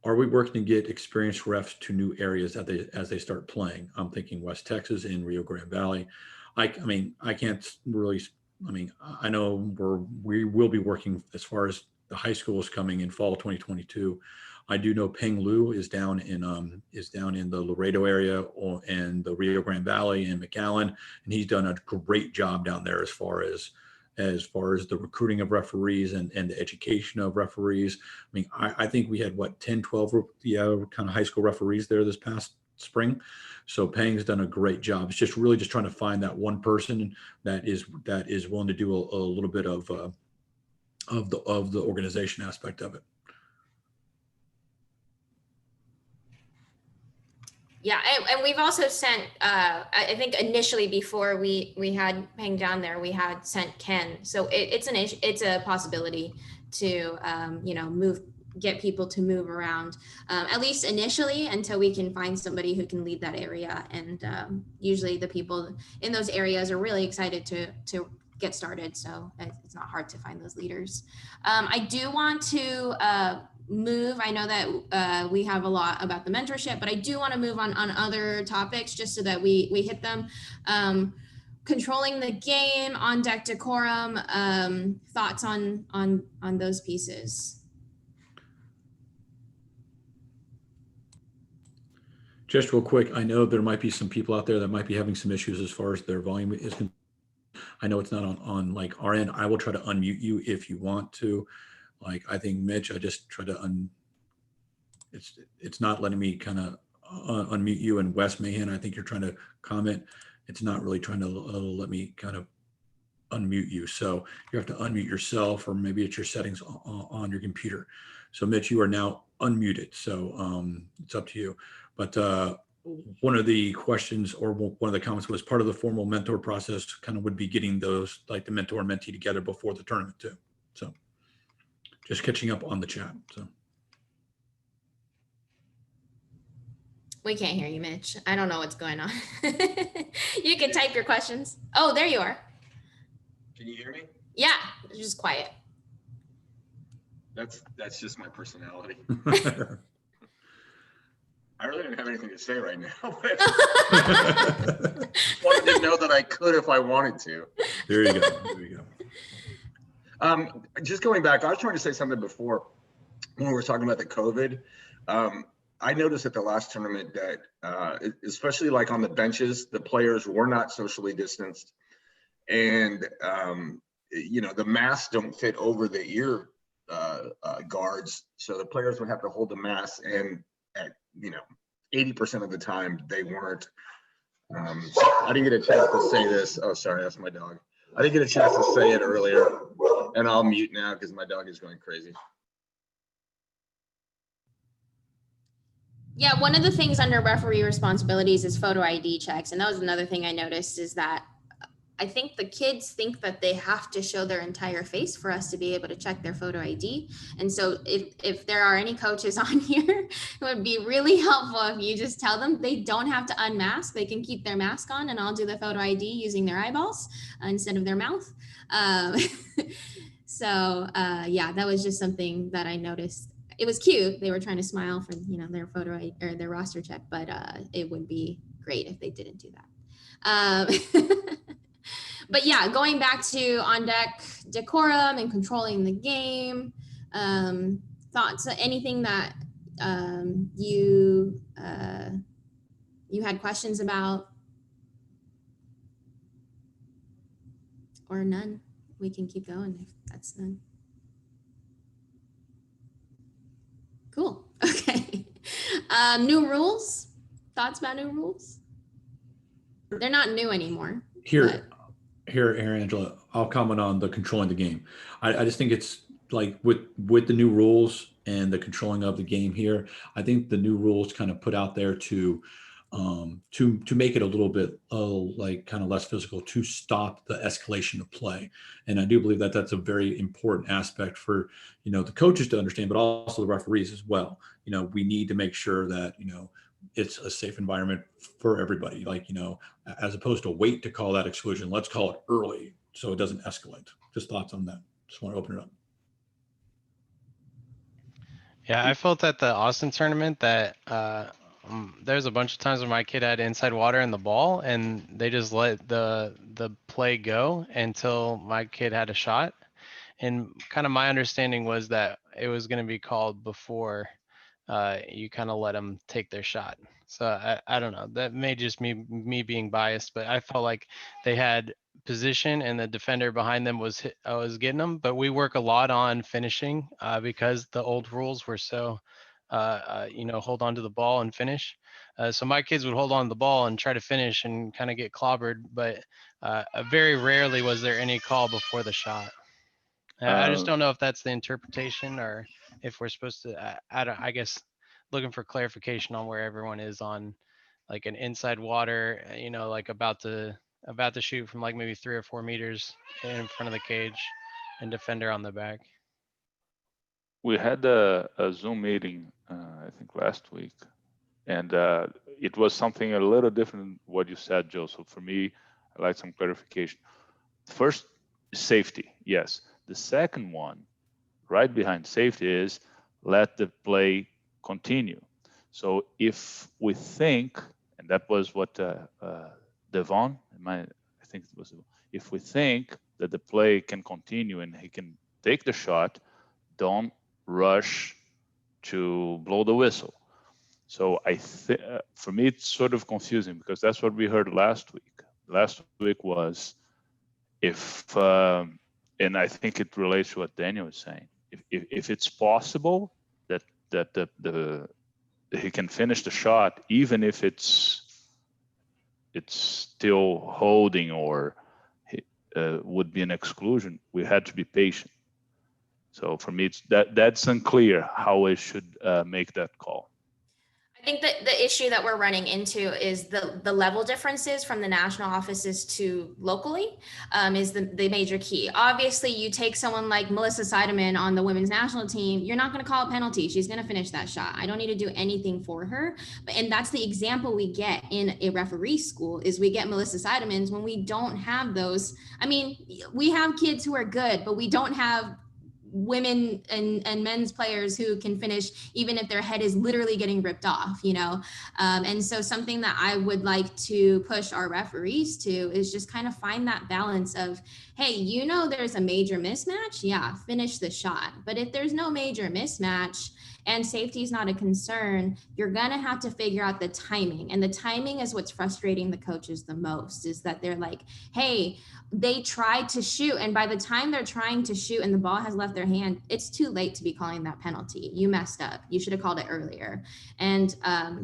Are we working to get experienced refs to new areas as they start playing? I'm thinking West Texas and Rio Grande Valley. I mean, I can't really, I know we will be working as far as the high school is coming in fall 2022. I do know Peng Lu is down in the Laredo area and the Rio Grande Valley and McAllen, and he's done a great job down there as far as the recruiting of referees and the education of referees. I mean, I think we had 10, 12 kind of high school referees there this past spring. So Peng's done a great job. It's just really just trying to find that one person that is willing to do a little bit of the organization aspect of it. Yeah, and we've also sent, I think initially before we had Peng down there, we had sent Ken. So it's a possibility to, get people to move around, at least initially, until we can find somebody who can lead that area. And usually the people in those areas are really excited to get started. So it's not hard to find those leaders. I do want to move. I know that we have a lot about the mentorship, but I do want to move on other topics just so that we hit them. Controlling the game, on deck decorum, thoughts on those pieces. Just real quick, I know there might be some people out there that might be having some issues as far as their volume is concerned. I know it's not on like our end. I will try to unmute you if you want to. Like, I think Mitch, I just try to it's not letting me kind of unmute you. And Wes Mahan, I think you're trying to comment. It's not really trying to let me kind of unmute you. So you have to unmute yourself, or maybe it's your settings on your computer. So Mitch, you are now unmuted. So it's up to you. But one of the questions or one of the comments was part of the formal mentor process kind of would be getting those, like the mentor and mentee together before the tournament too. So just catching up on the chat. So We can't hear you, Mitch. I don't know what's going on. You can type your questions. Oh, there you are. Can you hear me? Yeah, it's just quiet. That's just my personality. I really didn't have anything to say right now. But wanted to know that I could if I wanted to. There you go. There you go. Just going back, I was trying to say something before when we were talking about the COVID. I noticed at the last tournament that, especially like on the benches, the players were not socially distanced, and the masks don't fit over the ear guards, so the players would have to hold the mask, and at 80% of the time they weren't. I didn't get a chance to say this. Oh, sorry, that's my dog. I didn't get a chance to say it earlier, and I'll mute now because my dog is going crazy. Yeah, one of the things under referee responsibilities is photo ID checks. And that was another thing I noticed, is that I think the kids think that they have to show their entire face for us to be able to check their photo ID. And so if there are any coaches on here, it would be really helpful if you just tell them they don't have to unmask. They can keep their mask on, and I'll do the photo ID using their eyeballs instead of their mouth. Yeah, that was just something that I noticed. It was cute. They were trying to smile for their photo ID, or their roster check, but it would be great if they didn't do that. But yeah, going back to on deck decorum and controlling the game, thoughts, anything that you had questions about, or none? We can keep going if that's none. Cool. Okay. New rules. Thoughts about new rules? They're not new anymore. Here, Angela, I'll comment on the controlling the game. I just think it's like with the new rules and the controlling of the game here, I think the new rules kind of put out there to to make it a little bit like kind of less physical, to stop the escalation of play. And I do believe that that's a very important aspect for, you know, the coaches to understand, but also the referees as well. You know, we need to make sure that, you know, it's a safe environment for everybody. Like, you know, as opposed to wait to call that exclusion, let's call it early so it doesn't escalate. Just thoughts on that. Just want to open it up. Yeah, I felt at the Austin tournament that there's a bunch of times where my kid had inside water in the ball, and they just let the play go until my kid had a shot. And kind of my understanding was that it was going to be called before you kind of let them take their shot. So I don't know. That may just me being biased, but I felt like they had position and the defender behind them was getting them. But we work a lot on finishing because the old rules were so, you know, hold on to the ball and finish. So my kids would hold on to the ball and try to finish and kind of get clobbered, but very rarely was there any call before the shot. I just don't know if that's the interpretation or if we're supposed to. I guess looking for clarification on where everyone is on like an inside water, you know, like about to shoot from like maybe 3 or 4 meters in front of the cage, and defender on the back. We had a Zoom meeting, I think last week, and it was something a little different than what you said, Joe. So for me, I'd like some clarification. First, safety, yes. The second one, right behind safety, is let the play continue. So if we think, and that was what Devon, I think it was, if we think that the play can continue and he can take the shot, don't rush to blow the whistle. So I think for me it's sort of confusing because that's what we heard last week. Last week was if, and I think it relates to what Daniel was saying. If it's possible that he can finish the shot, even if it's still holding or would be an exclusion, we had to be patient. So for me, that's unclear how I should make that call. I think that the issue that we're running into is the level differences from the national offices to locally is the major key. Obviously, you take someone like Melissa Seidemann on the women's national team, you're not going to call a penalty. She's going to finish that shot. I don't need to do anything for her. And that's the example we get in a referee school is we get Melissa Seidemanns when we don't have those. I mean, we have kids who are good, but we don't have women and men's players who can finish even if their head is literally getting ripped off, you know? And so something that I would like to push our referees to is just kind of find that balance of, hey, you know, there's a major mismatch. Yeah, finish the shot. But if there's no major mismatch and safety is not a concern, you're going to have to figure out the timing. And the timing is what's frustrating the coaches the most, is that they're like, hey, they tried to shoot, and by the time they're trying to shoot and the ball has left their hand, it's too late to be calling that penalty. You messed up. You should have called it earlier. And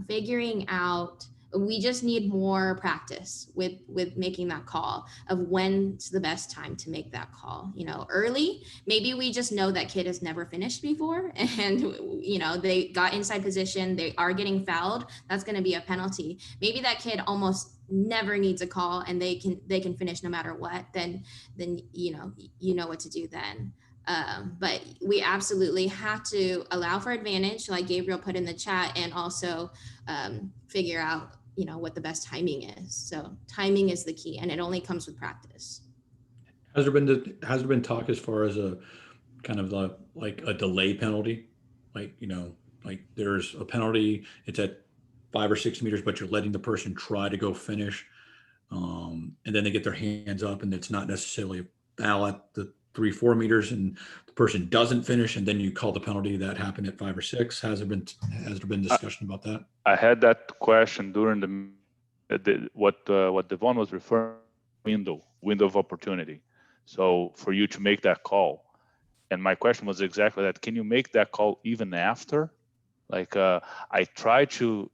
figuring out, we just need more practice with making that call of when's the best time to make that call. You know, early, maybe we just know that kid has never finished before and, you know, they got inside position, they are getting fouled. That's going to be a penalty. Maybe that kid almost never needs a call and they can finish no matter what. Then you know what to do then. But we absolutely have to allow for advantage, like Gabriel put in the chat, and also figure out, you know, what the best timing is. So timing is the key, and it only comes with practice. Has there been talk as far as a kind of like a delay penalty? Like, you know, like there's a penalty, it's at 5 or 6 meters, but you're letting the person try to go finish. And then they get their hands up and it's not necessarily a foul at the 3-4 meters and the person doesn't finish. And then you call the penalty that happened at 5 or 6. Has there been discussion about that? I had that question during what Devon was referring to, window of opportunity. So for you to make that call, and my question was exactly that. Can you make that call even after? Like I try to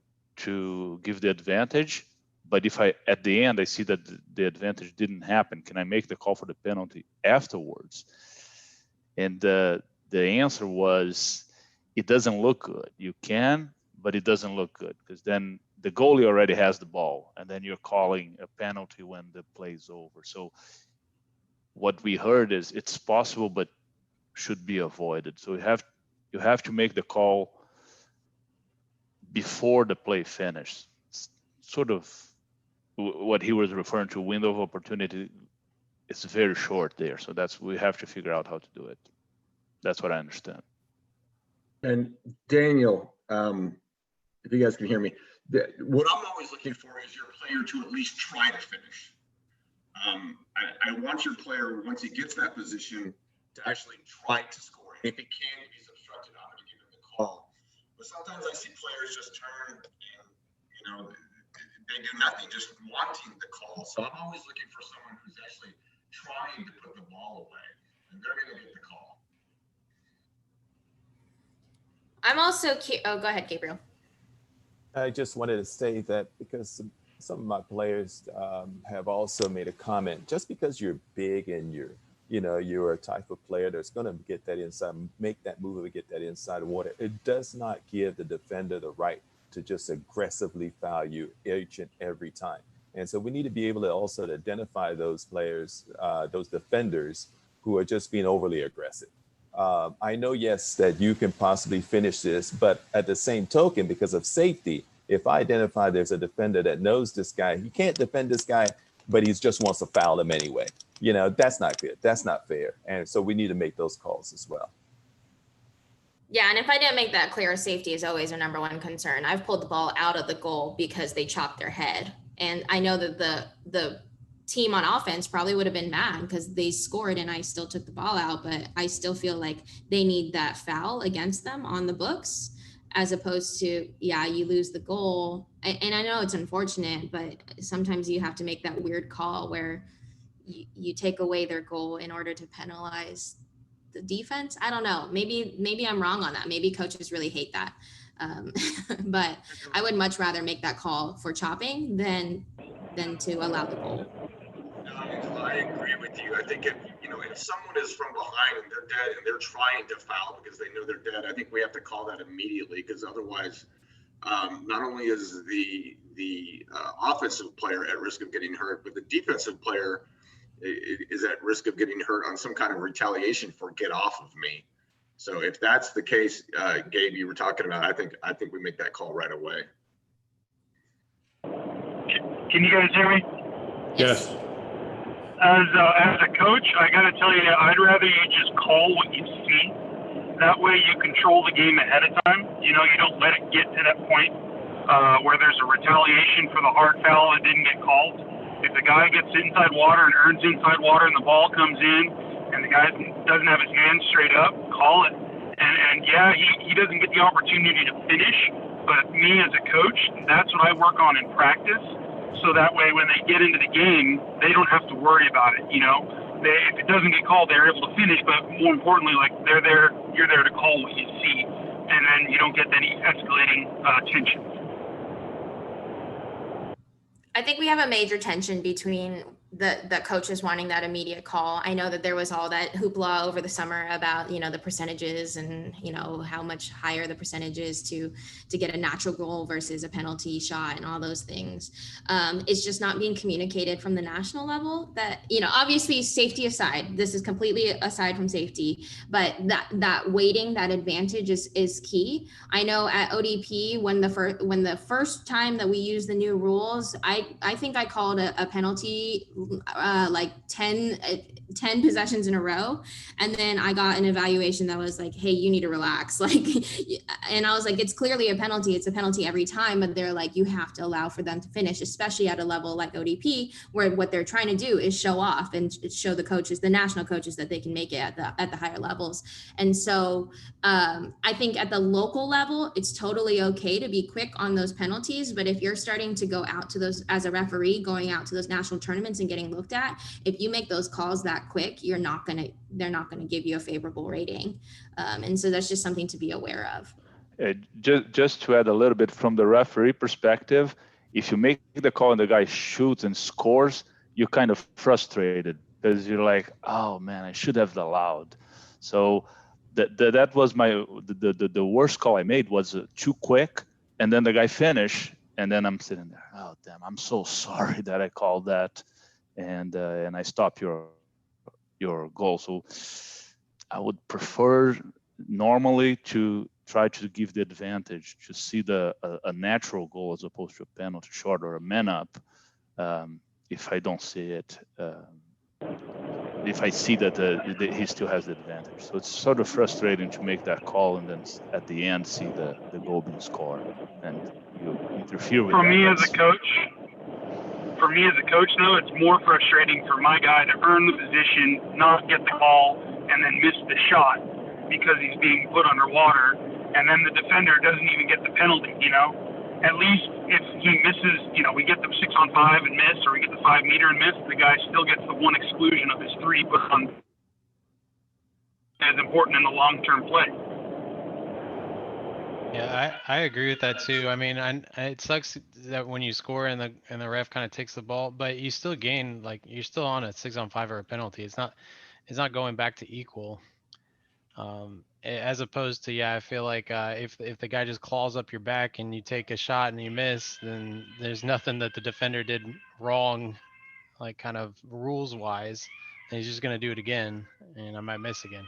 give the advantage, but if at the end I see that the advantage didn't happen, can I make the call for the penalty afterwards? And the answer was, it doesn't look good. You can, but it doesn't look good, because then the goalie already has the ball, and then you're calling a penalty when the play's over. So what we heard is it's possible, but should be avoided. So you have to make the call before the play finished. It's sort of what he was referring to, window of opportunity. It's very short there. So we have to figure out how to do it. That's what I understand. And Daniel, if you guys can hear me, what I'm always looking for is your player to at least try to finish. I want your player, once he gets that position, to actually try to score. And if he can't, if he's obstructed, I'm going to give him the call. But sometimes I see players just turn and, they do nothing, just wanting the call. So I'm always looking for someone who's actually trying to put the ball away, and they're going to get the call. I'm also oh, go ahead, Gabriel. I just wanted to say that because some of my players have also made a comment, just because you're big and you're a type of player that's going to get that inside, make that move and get that inside water, it does not give the defender the right to just aggressively foul you each and every time. And so we need to be able to also identify those players, those defenders who are just being overly aggressive. I know, yes, that you can possibly finish this, but at the same token, because of safety, if I identify there's a defender that knows this guy, he can't defend this guy, but he just wants to foul him anyway. That's not good. That's not fair. And so we need to make those calls as well. Yeah, and if I didn't make that clear, safety is always our number one concern. I've pulled the ball out of the goal because they chopped their head. And I know that the team on offense probably would have been mad because they scored and I still took the ball out, but I still feel like they need that foul against them on the books, as opposed to, you lose the goal. And I know it's unfortunate, but sometimes you have to make that weird call where you take away their goal in order to penalize the defense. I don't know. Maybe I'm wrong on that. Maybe coaches really hate that. But I would much rather make that call for chopping than to allow the goal. I agree with you. I think if someone is from behind and they're dead and they're trying to foul because they know they're dead, I think we have to call that immediately, because otherwise, not only is the offensive player at risk of getting hurt, but the defensive player is at risk of getting hurt on some kind of retaliation for get off of me. So if that's the case, Gabe, you were talking about, I think we make that call right away. Can you guys hear me? Yes. As a coach, I got to tell you, I'd rather you just call what you see. That way you control the game ahead of time. You don't let it get to that point where there's a retaliation for the hard foul that didn't get called. If the guy gets inside water and earns inside water and the ball comes in and the guy doesn't have his hands straight up, call it. And he doesn't get the opportunity to finish, but me as a coach, that's what I work on in practice. So that way, when they get into the game, they don't have to worry about it. If it doesn't get called, they're able to finish. But more importantly, you're there to call what you see, and then you don't get any escalating tension. I think we have a major tension between the coaches wanting that immediate call. I know that there was all that hoopla over the summer about, the percentages and, how much higher the percentage is to get a natural goal versus a penalty shot and all those things. It's just not being communicated from the national level that, obviously safety aside, this is completely aside from safety, but that weighting, that advantage is key. I know at ODP, when the first time that we used the new rules, I think I called a penalty like 10 possessions in a row. And then I got an evaluation that was like, hey, you need to relax. And I was like, it's clearly a penalty. It's a penalty every time. But they're like, you have to allow for them to finish, especially at a level like ODP, where what they're trying to do is show off and show the coaches, the national coaches, that they can make it at the higher levels. And so I think at the local level, it's totally okay to be quick on those penalties. But if you're starting to go out to those as a referee, going out to those national tournaments and getting looked at, if you make those calls that quick, they're not going to give you a favorable rating. And so that's just something to be aware of. Just to add a little bit from the referee perspective, if you make the call and the guy shoots and scores, you're kind of frustrated because you're like, oh man, I should have allowed. So that was the worst call I made was too quick, and then the guy finished, and then I'm sitting there, oh damn, I'm so sorry that I called that, and I stopped your goal. So I would prefer normally to try to give the advantage to see a natural goal as opposed to a penalty shot or a man up. If I don't see it, if I see that he still has the advantage. So it's sort of frustrating to make that call and then at the end see the goal being scored and you interfere with For that. me as a coach, though, it's more frustrating for my guy to earn the position, not get the call, and then miss the shot because he's being put underwater, and then the defender doesn't even get the penalty, you know? At least if he misses, you know, we get the 6-on-5 and miss, or we get the 5 meter and miss, the guy still gets the one exclusion of his 3 put on as important in the long-term play. Yeah, I agree with that too. I mean, it sucks that when you score and the ref kind of takes the ball, but you still gain, like you're still on a 6-on-5 or a penalty. It's not going back to equal. As opposed to, yeah, I feel like if the guy just claws up your back and you take a shot and you miss, then there's nothing that the defender did wrong, like kind of rules wise, and he's just gonna do it again, and I might miss again.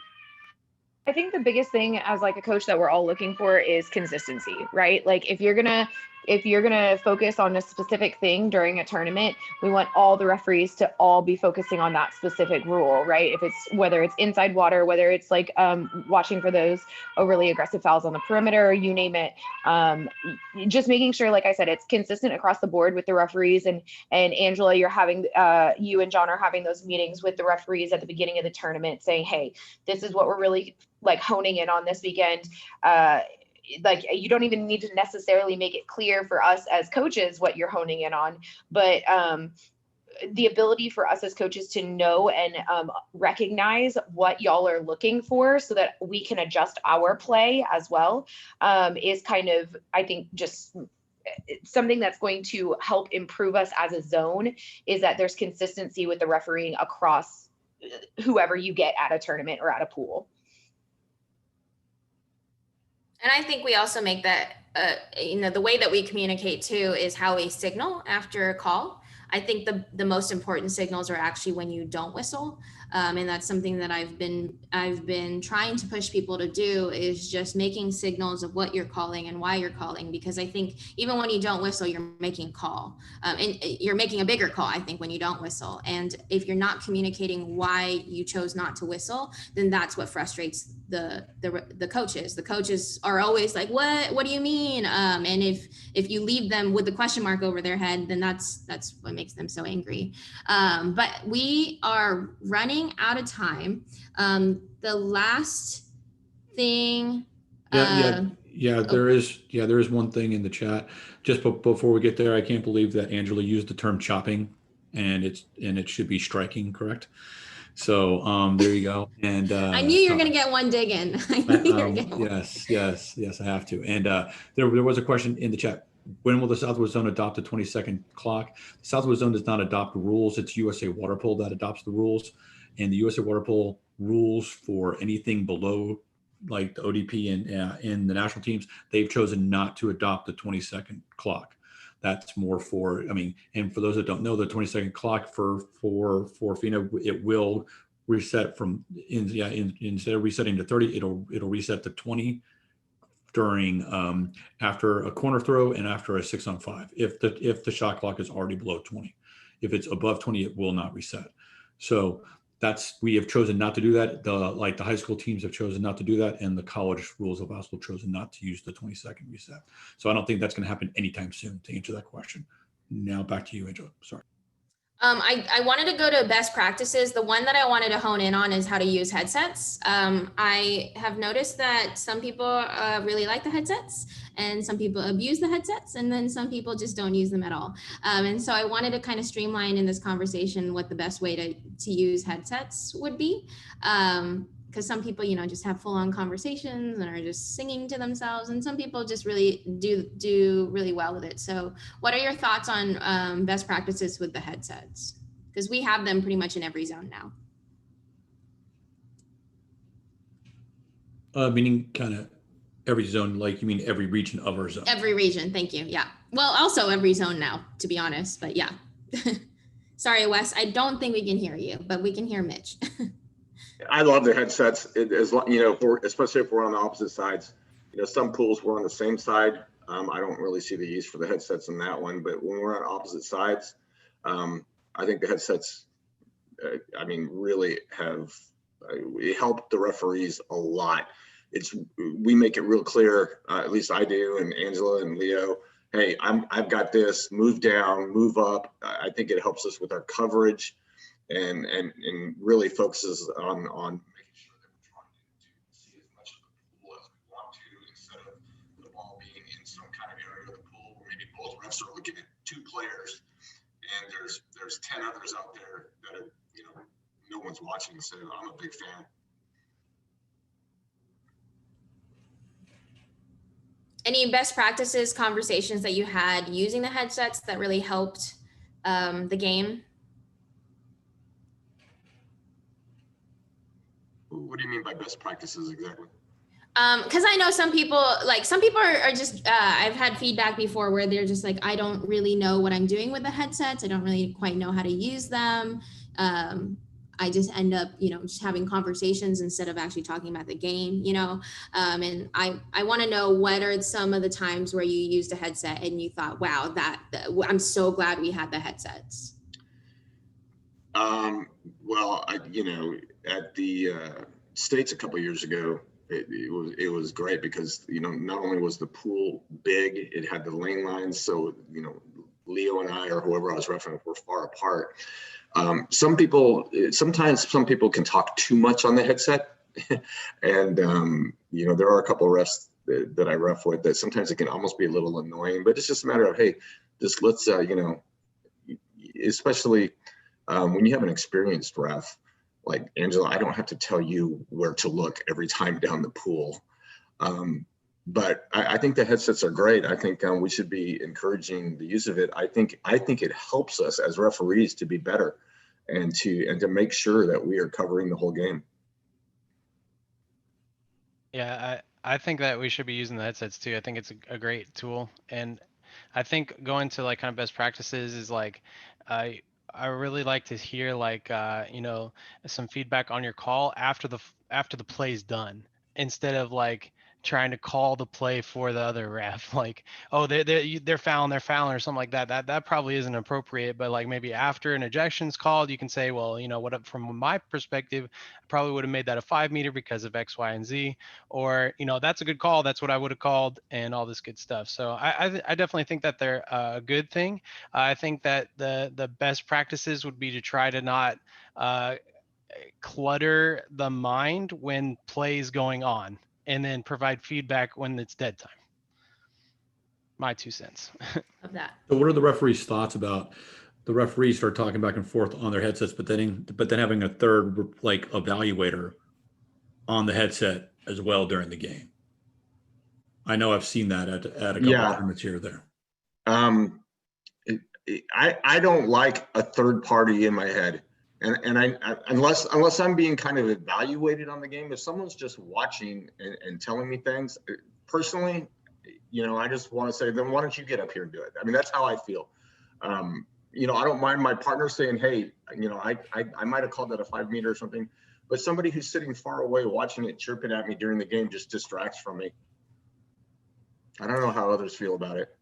I think the biggest thing as like a coach that we're all looking for is consistency, right? Like if you're gonna focus on a specific thing during a tournament, we want all the referees to all be focusing on that specific rule, right? If it's whether it's inside water, whether it's like watching for those overly aggressive fouls on the perimeter, you name it. Just making sure, like I said, it's consistent across the board with the referees. And Angela, you and John are having those meetings with the referees at the beginning of the tournament, saying, hey, this is what we're really like honing in on this weekend. Like you don't even need to necessarily make it clear for us as coaches what you're honing in on, but the ability for us as coaches to know and recognize what y'all are looking for so that we can adjust our play as well is kind of, I think, just something that's going to help improve us as a zone, is that there's consistency with the refereeing across whoever you get at a tournament or at a pool. And I think we also make that, the way that we communicate too is how we signal after a call. I think the most important signals are actually when you don't whistle. And that's something that I've been trying to push people to do, is just making signals of what you're calling and why you're calling, because I think even when you don't whistle, you're making a call, and you're making a bigger call, I think, when you don't whistle. And if you're not communicating why you chose not to whistle, then that's what frustrates the coaches. The coaches are always like, what do you mean? And if you leave them with the question mark over their head, then that's what makes them so angry. But we are running out of time. The last thing. There is one thing in the chat. Just before we get there, I can't believe that Angela used the term chopping, and it should be striking, correct? So there you go. And I knew you were going to get one dig in. Yes, I have to. And there was a question in the chat. When will the Southwest Zone adopt the 20-second clock? The Southwest Zone does not adopt rules. It's USA Water Polo that adopts the rules. And the USA Water Polo rules for anything below, like the ODP and in the national teams, they've chosen not to adopt the 20-second clock. That's more for, and for those that don't know, the 20-second clock for FINA, it will reset from instead of resetting to 30, it'll reset to 20 during after a corner throw and after a 6-on-5. If the shot clock is already below 20, if it's above 20, it will not reset. So we have chosen not to do that. The high school teams have chosen not to do that, and the college rules of basketball chosen not to use the 20-second reset. So I don't think that's going to happen anytime soon, to answer that question. Now back to you, Angela. Sorry. I wanted to go to best practices. The one that I wanted to hone in on is how to use headsets. I have noticed that some people really like the headsets, and some people abuse the headsets, and then some people just don't use them at all. And so I wanted to kind of streamline in this conversation what the best way to use headsets would be. Because some people, just have full-on conversations and are just singing to themselves, and some people just really do really well with it. So what are your thoughts on best practices with the headsets? Because we have them pretty much in every zone now. Meaning kind of every zone, like you mean every region of our zone? Every region, thank you, yeah. Well, also every zone now, to be honest, but yeah. Sorry, Wes, I don't think we can hear you, but we can hear Mitch. I love the headsets. Especially if we're on the opposite sides. Some pools we're on the same side. I don't really see the use for the headsets in that one, but when we're on opposite sides, I think the headsets, really have helped the referees a lot. We make it real clear, at least I do, and Angela and Leo. Hey, I've got this. Move down, move up. I think it helps us with our coverage, and really focuses on making sure that we're trying to see as much of the pool as we want to, instead of the ball being in some kind of area of the pool where maybe both refs are looking at 2 players, and there's 10 others out there that are, no one's watching. So I'm a big fan. Any best practices, conversations that you had using the headsets that really helped the game? What do you mean by best practices exactly? Because I know some people are just, I've had feedback before where they're just like, I don't really know what I'm doing with the headsets. I don't really quite know how to use them. I just end up, just having conversations instead of actually talking about the game, and I want to know what are some of the times where you used a headset and you thought, wow, I'm so glad we had the headsets. Well, at the States a couple of years ago, it was great because, not only was the pool big, it had the lane lines. So, Leo and I, or whoever I was referencing, were far apart. Sometimes some people can talk too much on the headset. And, there are a couple of refs that I ref with that sometimes it can almost be a little annoying, but it's just a matter of, hey, just let's, especially when you have an experienced ref, like Angela, I don't have to tell you where to look every time down the pool. But I think the headsets are great. I think we should be encouraging the use of it. I think it helps us as referees to be better and to make sure that we are covering the whole game. Yeah, I think that we should be using the headsets too. I think it's a great tool. And I think going to like kind of best practices is like, I really like to hear like, some feedback on your call after the play's done, instead of like trying to call the play for the other ref. Like, oh, they're fouling, or something like that. That probably isn't appropriate. But like maybe after an ejection's called, you can say, well, from my perspective, I probably would have made that a 5 meter because of X, Y, and Z, or that's a good call. That's what I would have called, and all this good stuff. So I definitely think that they're a good thing. I think that the best practices would be to try to not clutter the mind when plays going on, and then provide feedback when it's dead time. My 2 cents. Of that. So what are the referees' thoughts about the referees start talking back and forth on their headsets, but then having a third like evaluator on the headset as well during the game? I know I've seen that at a couple of tournaments here or there. I don't like a third party in my head. And unless I'm being kind of evaluated on the game, if someone's just watching and telling me things, personally, I just want to say, then why don't you get up here and do it? I mean, that's how I feel. I don't mind my partner saying, hey, I might have called that a 5 meter or something, but somebody who's sitting far away watching it chirping at me during the game just distracts from me. I don't know how others feel about it.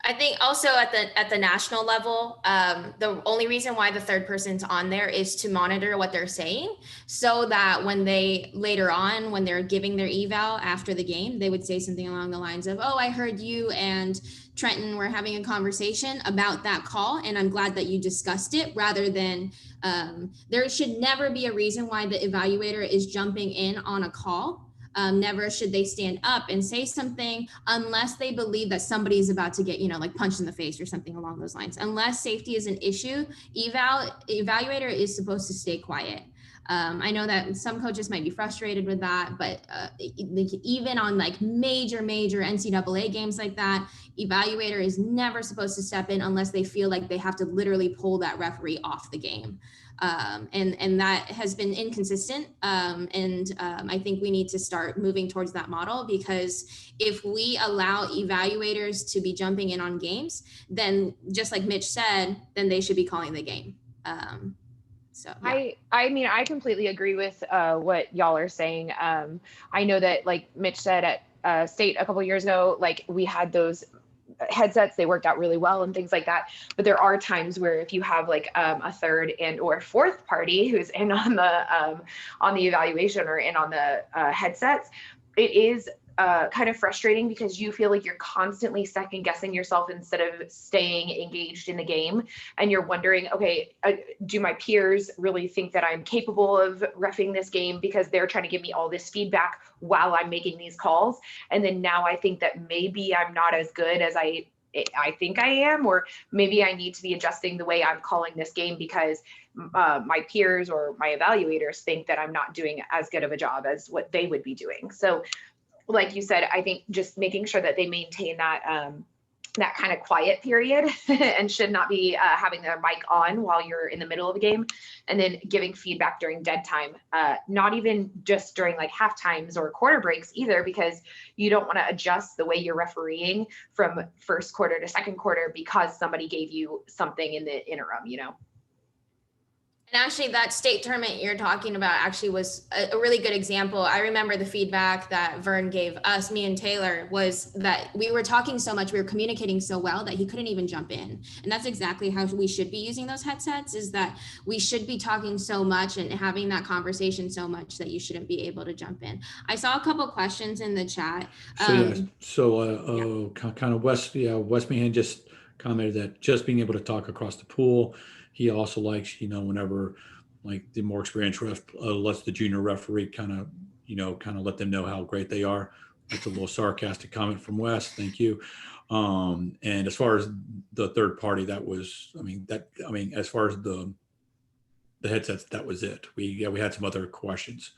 I think also at the national level, the only reason why the third person's on there is to monitor what they're saying, so that when they're giving their eval after the game, they would say something along the lines of, oh, I heard you and Trenton were having a conversation about that call, and I'm glad that you discussed it, rather than there should never be a reason why the evaluator is jumping in on a call. Never should they stand up and say something unless they believe that somebody's about to get, like punched in the face or something along those lines. Unless safety is an issue, evaluator is supposed to stay quiet. I know that some coaches might be frustrated with that, but even on like major NCAA games like that, evaluator is never supposed to step in unless they feel like they have to literally pull that referee off the game. And that has been inconsistent. I think we need to start moving towards that model, because if we allow evaluators to be jumping in on games, then just like Mitch said, then they should be calling the game. So yeah. I mean, I completely agree with what y'all are saying. I know that, like Mitch said, at State a couple years ago, like we had those headsets, they worked out really well and things like that. But there are times where if you have like a third and or fourth party who's in on the evaluation or in on the headsets, it is kind of frustrating, because you feel like you're constantly second guessing yourself instead of staying engaged in the game. And you're wondering, okay, do my peers really think that I'm capable of reffing this game, because they're trying to give me all this feedback while I'm making these calls? And then now I think that maybe I'm not as good as I think I am, or maybe I need to be adjusting the way I'm calling this game, because my peers or my evaluators think that I'm not doing as good of a job as what they would be doing. So like you said, I think just making sure that they maintain that that kind of quiet period and should not be having their mic on while you're in the middle of a game, and then giving feedback during dead time, not even just during like half times or quarter breaks either, because you don't want to adjust the way you're refereeing from first quarter to second quarter because somebody gave you something in the interim, you know. And actually, that state tournament you're talking about actually was a really good example. I remember the feedback that Vern gave us, me and Taylor, was that we were talking so much, we were communicating so well that he couldn't even jump in. And that's exactly how we should be using those headsets, is that we should be talking so much and having that conversation so much that you shouldn't be able to jump in. I saw a couple questions in the chat. Kind of Wes Meehan just commented that just being able to talk across the pool. He also likes, whenever like the more experienced ref lets the junior referee kind of let them know how great they are. That's a little sarcastic comment from Wes. Thank you. And as far as the third party, as far as the headsets, that was it. We had some other questions.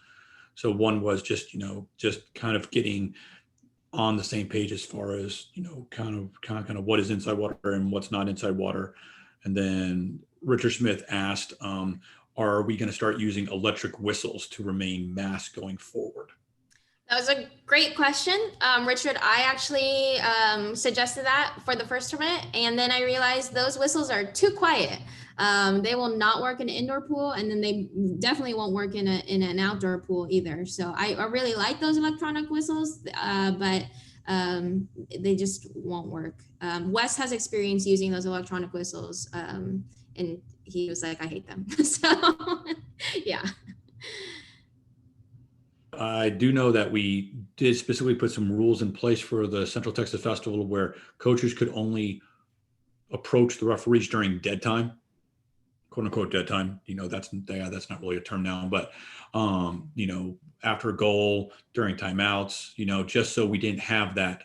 So one was just kind of getting on the same page as far as, kind of what is inside water and what's not inside water. And then Richard Smith asked, are we going to start using electric whistles to remain masked going forward? That was a great question. Richard, I actually suggested that for the first tournament, and then I realized those whistles are too quiet. They will not work in an indoor pool, and then they definitely won't work in an outdoor pool either. So I really like those electronic whistles, but they just won't work. Wes has experience using those electronic whistles, and he was like, I hate them. So yeah. I do know that we did specifically put some rules in place for the Central Texas Festival where coaches could only approach the referees during dead time, quote unquote dead time. That's not really a term now, but after a goal, during timeouts, just so we didn't have that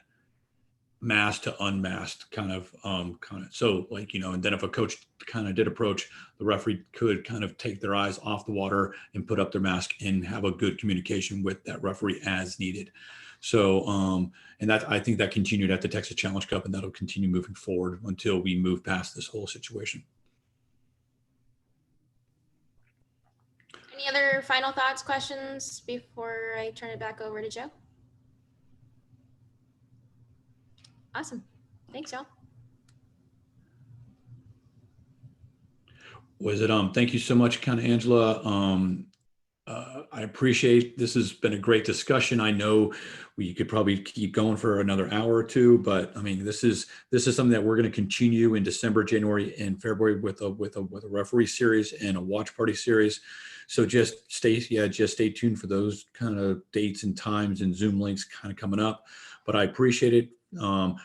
masked to unmasked kind of so like, and then if a coach kind of did approach, the referee could kind of take their eyes off the water and put up their mask and have a good communication with that referee as needed. So and that, I think that continued at the Texas Challenge Cup, and that'll continue moving forward until we move past this whole situation. Any other final thoughts, questions before I turn it back over to Joe? Awesome. Thanks, y'all. Thank you so much, kind of Angela. I appreciate, this has been a great discussion. I know we could probably keep going for another hour or two, but I mean, this is something that we're going to continue in December, January, and February with a referee series and a watch party series. So just stay tuned for those kind of dates and times and Zoom links kind of coming up. But I appreciate it.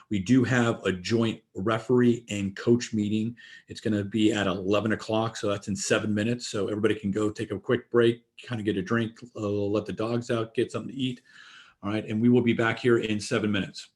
We do have a joint referee and coach meeting. It's going to be at 11 o'clock. So that's in 7 minutes. So everybody can go take a quick break, kind of get a drink, let the dogs out, get something to eat. All right. And we will be back here in 7 minutes.